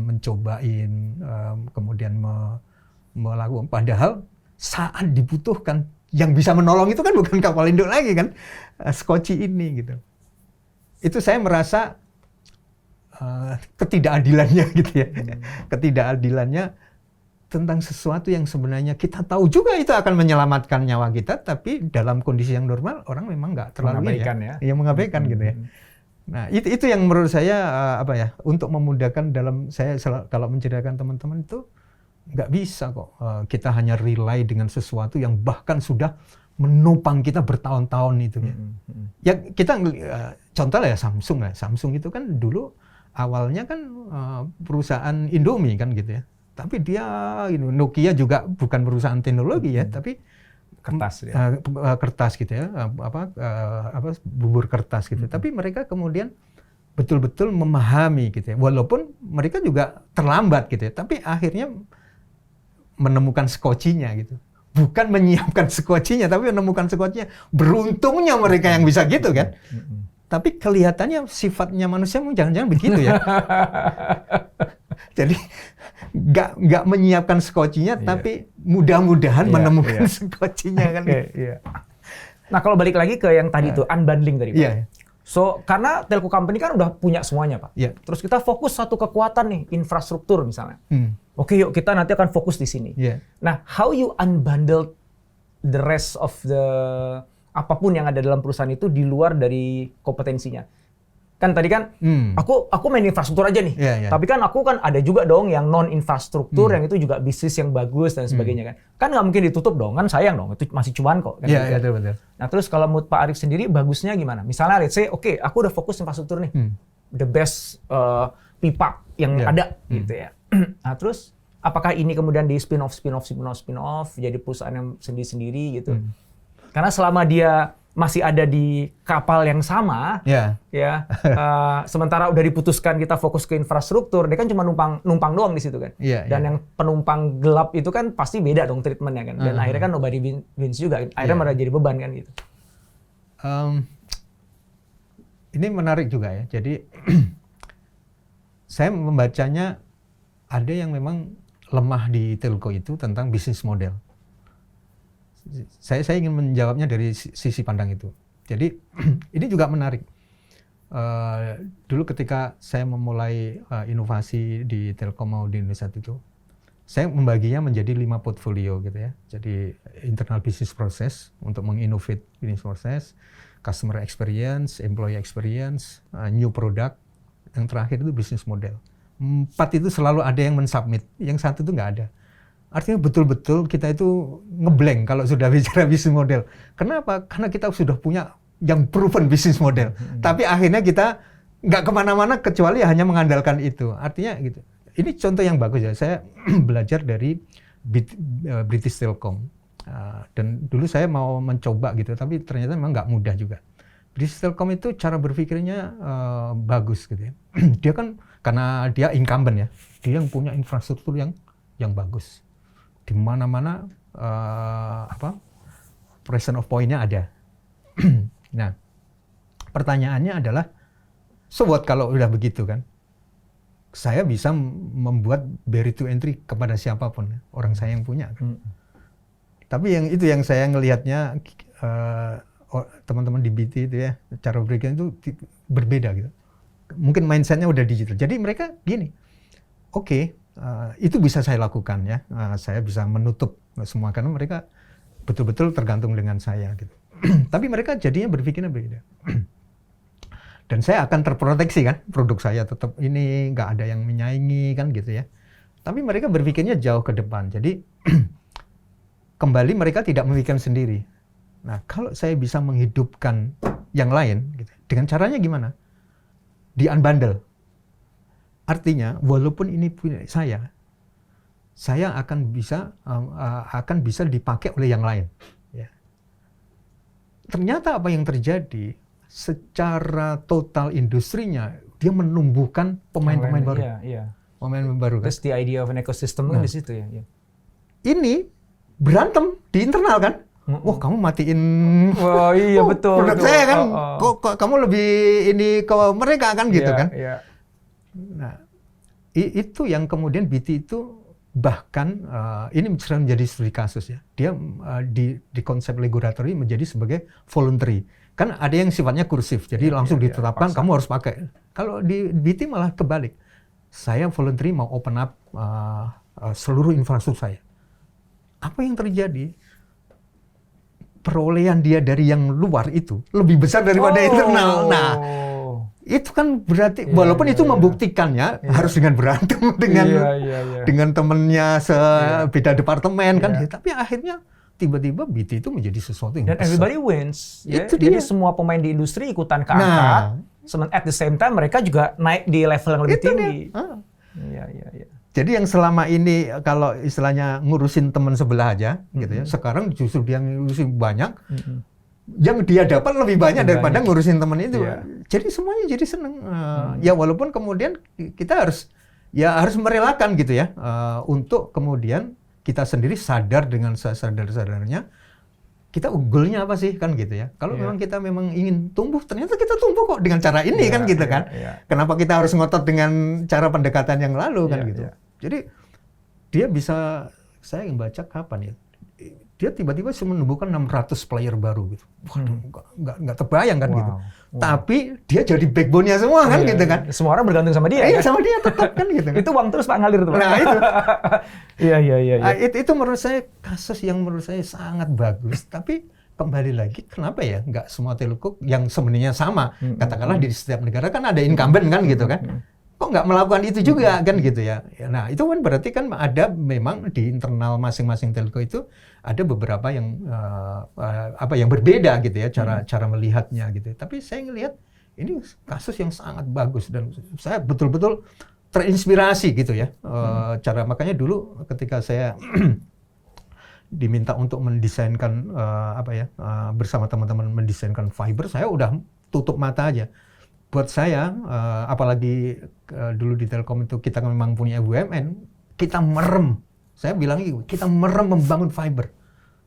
mencobain kemudian melakukan. Padahal saat dibutuhkan yang bisa menolong itu kan bukan kapal induk lagi kan, skoci ini gitu. Itu saya merasa ketidakadilannya gitu ya, ketidakadilannya tentang sesuatu yang sebenarnya kita tahu juga itu akan menyelamatkan nyawa kita, tapi dalam kondisi yang normal orang memang nggak terlalu mengabaikan gitu ya. Nah itu yang menurut saya untuk memudahkan dalam saya kalau menceritakan teman-teman itu nggak bisa kok kita hanya rely dengan sesuatu yang bahkan sudah menopang kita bertahun-tahun itu ya. Ya kita contohnya ya Samsung itu kan dulu awalnya kan perusahaan Indomie kan gitu ya. Tapi dia Nokia juga bukan perusahaan teknologi ya, tapi kertas gitu ya, bubur kertas gitu. Tapi mereka kemudian betul-betul memahami gitu ya. Walaupun mereka juga terlambat gitu ya, tapi akhirnya menemukan skocinya gitu. bukan menyiapkan sekocinya, tapi menemukan sekocinya. Beruntungnya mereka yang bisa gitu kan. Tapi kelihatannya sifatnya manusia jangan-jangan begitu ya. Jadi nggak menyiapkan sekocinya, tapi mudah-mudahan menemukan sekocinya kan. Nah kalau balik lagi ke yang tadi tuh unbundling tadi, Pak. So karena telco company kan udah punya semuanya, Pak. Terus kita fokus satu kekuatan nih, infrastruktur misalnya. Oke, yuk kita nanti akan fokus di sini. Nah, how you unbundle the rest of the apapun yang ada dalam perusahaan itu di luar dari kompetensinya? Kan tadi kan aku main infrastruktur aja nih. Tapi kan aku kan ada juga dong yang non infrastruktur yang itu juga bisnis yang bagus dan sebagainya kan. Kan nggak mungkin ditutup dong, kan sayang dong. Itu masih cuan kok. Kan Betul. Nah, terus kalau menurut Pak Arief sendiri bagusnya gimana? Misalnya let's say oke, aku udah fokus infrastruktur nih. The best pipa yang ada gitu ya. Nah, terus apakah ini kemudian di spin off jadi perusahaan yang sendiri-sendiri gitu? Karena selama dia masih ada di kapal yang sama, sementara udah diputuskan kita fokus ke infrastruktur, dia kan cuma numpang doang di situ kan. Dan yang penumpang gelap itu kan pasti beda dong treatmentnya kan. Dan akhirnya kan nobody wins juga. Akhirnya malah jadi beban kan gitu. Ini menarik juga ya. Jadi saya membacanya ada yang memang lemah di telco itu tentang bisnis model. Saya ingin menjawabnya dari sisi pandang itu. Jadi ini juga menarik. Dulu ketika saya memulai inovasi di Telkom mau di Indonesia itu, saya membaginya menjadi 5 portfolio gitu ya. Jadi internal business process untuk menginnovate business process, customer experience, employee experience, new product, yang terakhir itu business model. 4 itu selalu ada yang mensubmit, yang 1 itu nggak ada. Artinya betul-betul kita itu ngeblank kalau sudah bicara bisnis model. Kenapa? Karena kita sudah punya yang proven bisnis model. Tapi akhirnya kita nggak kemana-mana kecuali hanya mengandalkan itu. Artinya gitu. Ini contoh yang bagus ya. Saya belajar dari British Telecom. Dan dulu saya mau mencoba gitu, tapi ternyata memang nggak mudah juga. British Telecom itu cara berpikirnya bagus gitu ya. Dia kan karena dia incumbent ya. Dia yang punya infrastruktur yang bagus. Di mana-mana presence of point-nya ada. Nah, pertanyaannya adalah, so what kalau udah begitu kan? Saya bisa membuat barrier to entry kepada siapapun, orang saya yang punya. Tapi yang itu yang saya ngelihatnya teman-teman di BT itu ya, cara berpikirnya itu berbeda gitu. Mungkin mindset-nya udah digital. Jadi mereka gini, oke. Itu bisa saya lakukan ya, saya bisa menutup semua karena mereka betul-betul tergantung dengan saya gitu. Tapi mereka jadinya berpikirnya beda. Dan saya akan terproteksi kan, produk saya tetap ini nggak ada yang menyaingi kan gitu ya. Tapi mereka berpikirnya jauh ke depan. Jadi kembali mereka tidak memikirkan sendiri. Nah kalau saya bisa menghidupkan yang lain, gitu, dengan caranya gimana? Di unbundle. Artinya, walaupun ini punya saya akan bisa dipakai oleh yang lain. Ya. Ternyata apa yang terjadi secara total industrinya dia menumbuhkan pemain-pemain baru. Pemain baru. Kan? That's the idea of an ecosystem di situ ya. Ini berantem di internal kan? Wah kamu matiin. Wah iya betul. Produk saya kan. Kok kamu lebih ini ke mereka kan gitu kan? Nah, itu yang kemudian BT itu bahkan ini sering menjadi studi kasus ya. Dia di konsep regulatory menjadi sebagai voluntary. Kan ada yang sifatnya kursif, jadi langsung ditetapkan kamu harus pakai. Kalau di BT malah kebalik. Saya voluntary mau open up seluruh infrastruktur saya. Apa yang terjadi? Perolehan dia dari yang luar itu lebih besar daripada internal. Nah, itu kan berarti walaupun itu membuktikannya harus dengan berantem dengan temennya beda departemen kan, tapi akhirnya tiba-tiba BT itu menjadi sesuatu yang dan besar. Everybody wins. Itu Jadi dia. semua pemain di industri ikutan keangkat. At the same time mereka juga naik di level yang lebih tinggi. Jadi yang selama ini kalau istilahnya ngurusin teman sebelah aja gitu ya, sekarang justru dia ngurusin banyak. Yang dia dapat lebih banyak daripada ngurusin teman itu. Jadi semuanya jadi seneng. Ya walaupun kemudian kita harus merelakan gitu ya untuk kemudian kita sendiri sadar dengan sadar-sadarnya kita goalnya apa sih kan gitu ya. Kalau memang kita memang ingin tumbuh, ternyata kita tumbuh kok dengan cara ini kan gitu kan. Kenapa kita harus ngotot dengan cara pendekatan yang lalu kan gitu. Jadi dia bisa, saya yang baca kapan ya, dia tiba-tiba menumbuhkan 600 player baru gitu. Waduh, nggak terbayang kan gitu. Tapi dia jadi backbone-nya semua kan gitu kan. Semua orang bergantung sama dia. Iya, sama dia tetap kan gitu kan. Itu uang terus Pak ngalir tuh Pak. Nah itu. Iya. Itu menurut saya kasus yang menurut saya sangat bagus. Tapi kembali lagi, kenapa ya nggak semua telco yang sebenarnya sama. Katakanlah di setiap negara kan ada incumbent kan gitu kan. Kok nggak melakukan itu juga kan gitu ya. Nah itu kan berarti kan ada memang di internal masing-masing telco itu ada beberapa yang yang berbeda gitu ya cara melihatnya gitu. Tapi saya ngelihat ini kasus yang sangat bagus dan saya betul-betul terinspirasi gitu ya. Makanya dulu ketika saya diminta untuk mendesainkan bersama teman-teman mendesainkan fiber, saya udah tutup mata aja. Buat saya, apalagi dulu di Telkom itu kita memang punya BUMN, kita merem. Saya bilang kita merem membangun fiber.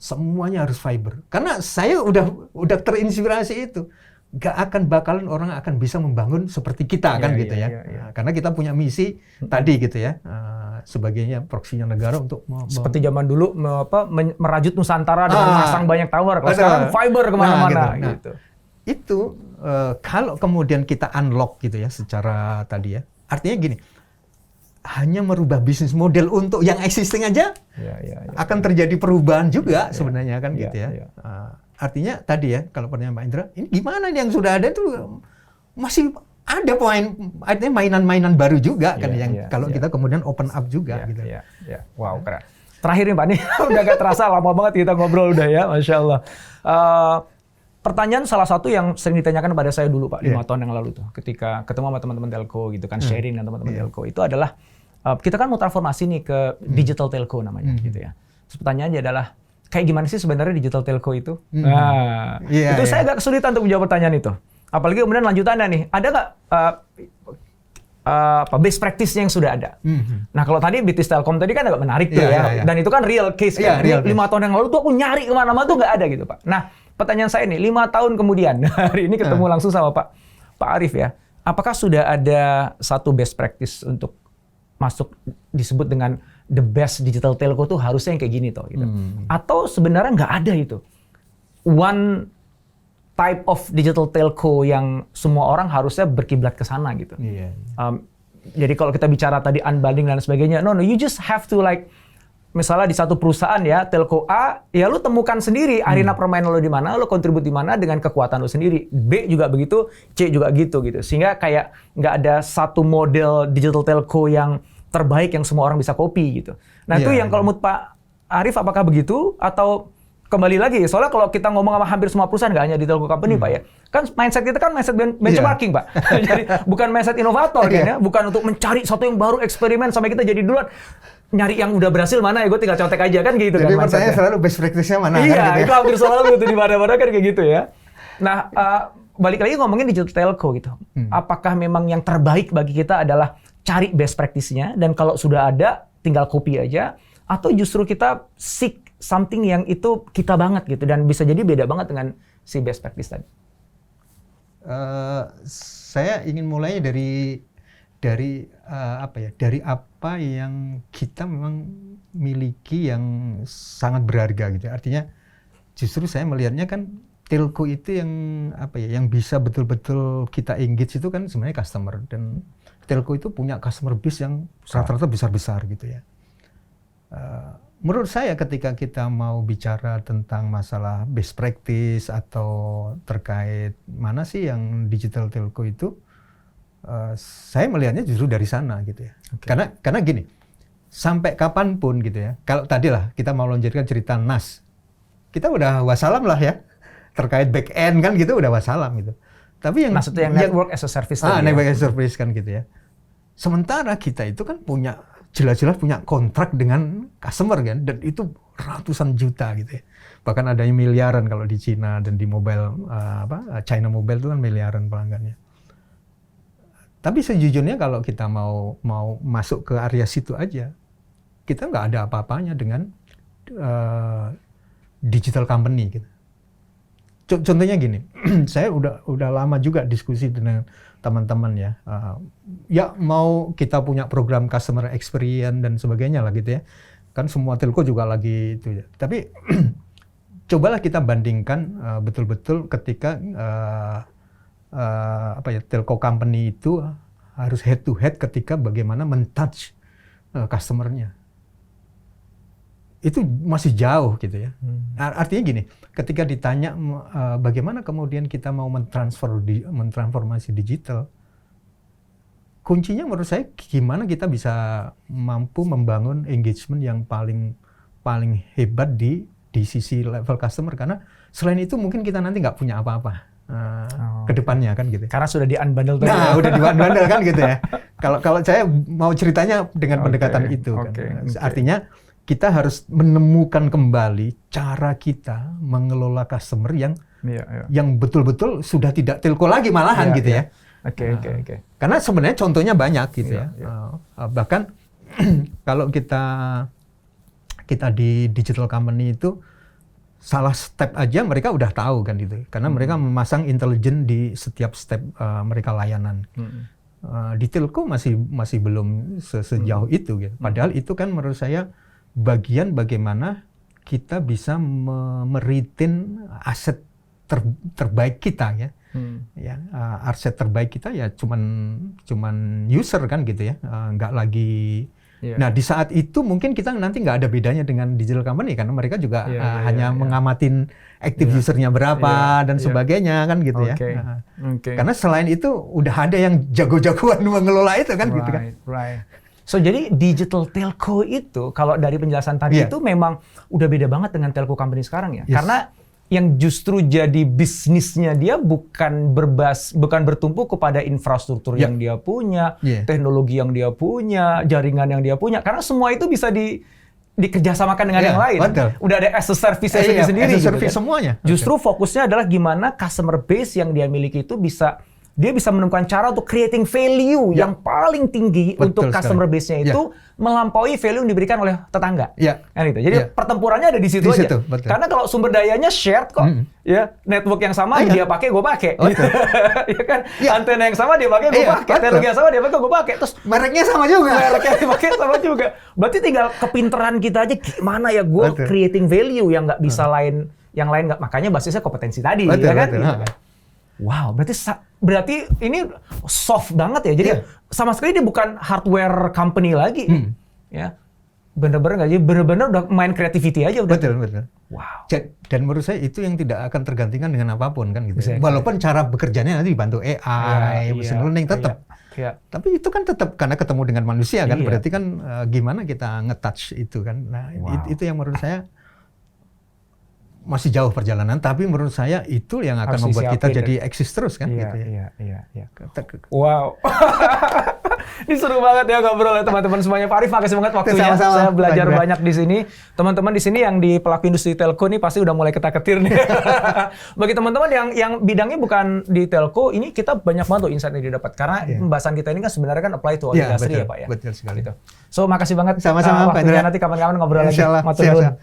Semuanya harus fiber. Karena saya udah terinspirasi itu. Gak akan bakalan orang akan bisa membangun seperti kita kan gitu ya. Karena kita punya misi tadi gitu ya. Sebagainya proksinya negara untuk seperti zaman dulu merajut Nusantara dengan memasang banyak tower. Kalau sekarang fiber kemana-mana gitu. Itu kalau kemudian kita unlock gitu ya secara tadi ya, artinya gini, hanya merubah bisnis model untuk yang existing aja akan terjadi perubahan juga sebenarnya kan gitu ya. Artinya tadi ya, kalau pertanyaan Pak Indra, ini gimana yang sudah ada itu masih ada artinya mainan-mainan baru juga kan kalau kita kemudian open up juga gitu. Wow, keren. Terakhir nih Pak, nih udah gak terasa lama banget kita ngobrol udah ya, Masya Allah. Pertanyaan salah satu yang sering ditanyakan pada saya dulu Pak, 5 tahun yang lalu tuh, ketika ketemu sama teman-teman telco gitu kan, sharing dengan teman-teman telco, itu adalah kita kan mau transformasi nih ke digital telco namanya gitu ya. Terus pertanyaannya adalah kayak gimana sih sebenarnya digital telco itu? Saya agak kesulitan untuk menjawab pertanyaan itu. Apalagi kemudian lanjutannya nih, ada nggak best practice-nya yang sudah ada? Nah kalau tadi BTS Telkom tadi kan agak menarik tuh ya, dan itu kan real case kan. 5 tahun yang lalu tuh aku nyari kemana-mana tuh nggak ada gitu Pak. Nah pertanyaan saya nih, 5 tahun kemudian, hari ini ketemu langsung sama Pak Arief ya, apakah sudah ada satu best practice untuk masuk disebut dengan the best digital telco tuh harusnya yang kayak gini toh gitu. Atau sebenarnya nggak ada itu. One type of digital telco yang semua orang harusnya berkiblat ke sana gitu. Jadi kalau kita bicara tadi unbundling dan sebagainya, no, you just have to like, misalnya di satu perusahaan ya, telco A, ya lu temukan sendiri arena permainan lu di mana, lu kontribut di mana dengan kekuatan lu sendiri. B juga begitu, C juga gitu. Sehingga kayak nggak ada satu model digital telco yang terbaik yang semua orang bisa copy gitu. Nah itu yang kalau menurut Pak Arief apakah begitu atau kembali lagi? Soalnya kalau kita ngomong sama hampir semua perusahaan, nggak hanya di telco company Pak ya, kan mindset kita kan mindset benchmarking Pak. Jadi bukan mindset inovator ya, bukan untuk mencari satu yang baru, eksperimen sampai kita jadi duluan. Nyari yang udah berhasil mana ya, gue tinggal contek aja kan gitu. Jadi kan pertanyaan selalu best practice-nya mana kan gitu ya. itu hampir selalu gitu di mana-mana kan kayak gitu ya. Nah, balik lagi ngomongin digital telco gitu. Apakah memang yang terbaik bagi kita adalah cari best practice-nya dan kalau sudah ada tinggal copy aja, atau justru kita seek something yang itu kita banget gitu dan bisa jadi beda banget dengan si best practice tadi? Saya ingin mulainya dari apa yang kita memang miliki yang sangat berharga gitu. Artinya justru saya melihatnya kan telco itu yang bisa betul-betul kita engage itu kan sebenarnya customer, dan telco itu punya customer base yang rata-rata besar-besar gitu ya. Menurut saya ketika kita mau bicara tentang masalah best practice atau terkait mana sih yang digital telco itu, saya melihatnya justru dari sana gitu ya. Karena gini, sampai kapanpun gitu ya. Kalau tadi lah kita mau lanjutkan cerita NAS, kita udah wassalam lah ya. Terkait back end kan gitu udah wassalam gitu. Tapi yang maksudnya yang network as a service tadi. Network as a service kan gitu ya. Sementara kita itu kan punya jelas-jelas punya kontrak dengan customer kan, dan itu ratusan juta gitu ya. Bahkan ada yang miliaran kalau di Cina dan di mobile China Mobile itu kan miliaran pelanggannya. Tapi sejujurnya kalau kita mau masuk ke area situ aja, kita nggak ada apa-apanya dengan digital company gitu. Contohnya gini, saya udah lama juga diskusi dengan teman-teman ya. Ya mau kita punya program customer experience dan sebagainya lah gitu ya. Kan semua telco juga lagi itu ya. Tapi cobalah kita bandingkan betul-betul ketika telco company itu harus head to head ketika bagaimana men-touch customer-nya. Itu masih jauh gitu ya. Artinya gini, ketika ditanya bagaimana kemudian kita mau mentransformasi digital, kuncinya menurut saya gimana kita bisa mampu membangun engagement yang paling hebat di sisi level customer, karena selain itu mungkin kita nanti nggak punya apa-apa ke depannya kan gitu. Karena sudah di-unbundle tadi. Nah, udah di-unbundle kan gitu ya. Kalau saya mau ceritanya dengan pendekatan itu kan. Artinya kita harus menemukan kembali cara kita mengelola customer yang betul-betul sudah tidak telco lagi malahan gitu ya. Oke. Karena sebenarnya contohnya banyak gitu ya. Bahkan kalau kita di digital company itu salah step aja mereka udah tahu kan gitu. Karena mereka memasang intelijen di setiap step mereka layanan. Di telco masih belum sejauh itu gitu. Padahal itu kan menurut saya bagian bagaimana kita bisa meretain aset terbaik kita ya. Aset terbaik kita ya cuman user kan gitu ya, nggak lagi. Nah di saat itu mungkin kita nanti nggak ada bedanya dengan digital company karena mereka juga hanya mengamatin active usernya berapa dan sebagainya kan gitu ya. Karena selain itu udah ada yang jago-jagoan mengelola itu kan gitu kan. So jadi digital telco itu kalau dari penjelasan tadi itu memang udah beda banget dengan telco company sekarang ya. Karena yang justru jadi bisnisnya dia bukan bertumpu kepada infrastruktur yang dia punya, teknologi yang dia punya, jaringan yang dia punya. Karena semua itu bisa dikerjasamakan dengan yang lain. Betul. Udah ada as a service sendiri. As a service kan? Semuanya. Justru fokusnya adalah gimana customer base yang dia miliki itu bisa menemukan cara untuk creating value yang paling tinggi untuk customer base-nya itu melampaui value yang diberikan oleh tetangga. Kan itu. Jadi pertempurannya ada di situ aja. Karena kalau sumber dayanya shared kok, ya network yang sama dia pakai, gue pakai. Ya kan? Antena yang sama dia pakai, gue pakai. Teknologi yang sama dia pakai, gue pakai. Terus mereknya sama juga. Mereknya dipakai sama juga. Berarti tinggal kepinteran kita aja gimana ya gue creating value yang nggak bisa yang lain nggak. Makanya basisnya kompetensi tadi, ya kan? Wow, berarti ini soft banget ya. Jadi sama sekali dia bukan hardware company lagi. Ya. Bener-bener nggak, jadi bener-bener udah main creativity aja udah. Betul. Wow. Dan menurut saya itu yang tidak akan tergantikan dengan apapun kan gitu. Walaupun cara bekerjanya nanti dibantu AI, mesin learning tetap. Tapi itu kan tetap karena ketemu dengan manusia kan, berarti kan gimana kita nge-touch itu kan. Nah, itu yang menurut saya masih jauh perjalanan, tapi menurut saya itu yang akan membuat kita jadi eksis terus kan gitu ya. Iya. Wow. Ini seru banget ya ngobrol ya teman-teman semuanya. Pak Arief, makasih banget waktunya. Saya belajar banyak di sini. Teman-teman di sini yang di pelaku industri telco nih pasti udah mulai ketar-ketir nih. Bagi teman-teman yang bidangnya bukan di telco, ini kita banyak banget tuh insight yang didapat. Karena pembahasan kita ini kan sebenarnya kan apply to all industry ya Pak ya. Betul sekali. Gitu. So makasih banget sama-sama waktunya. Nanti kapan-kapan ngobrol lagi. Insyaallah. Matur nuwun.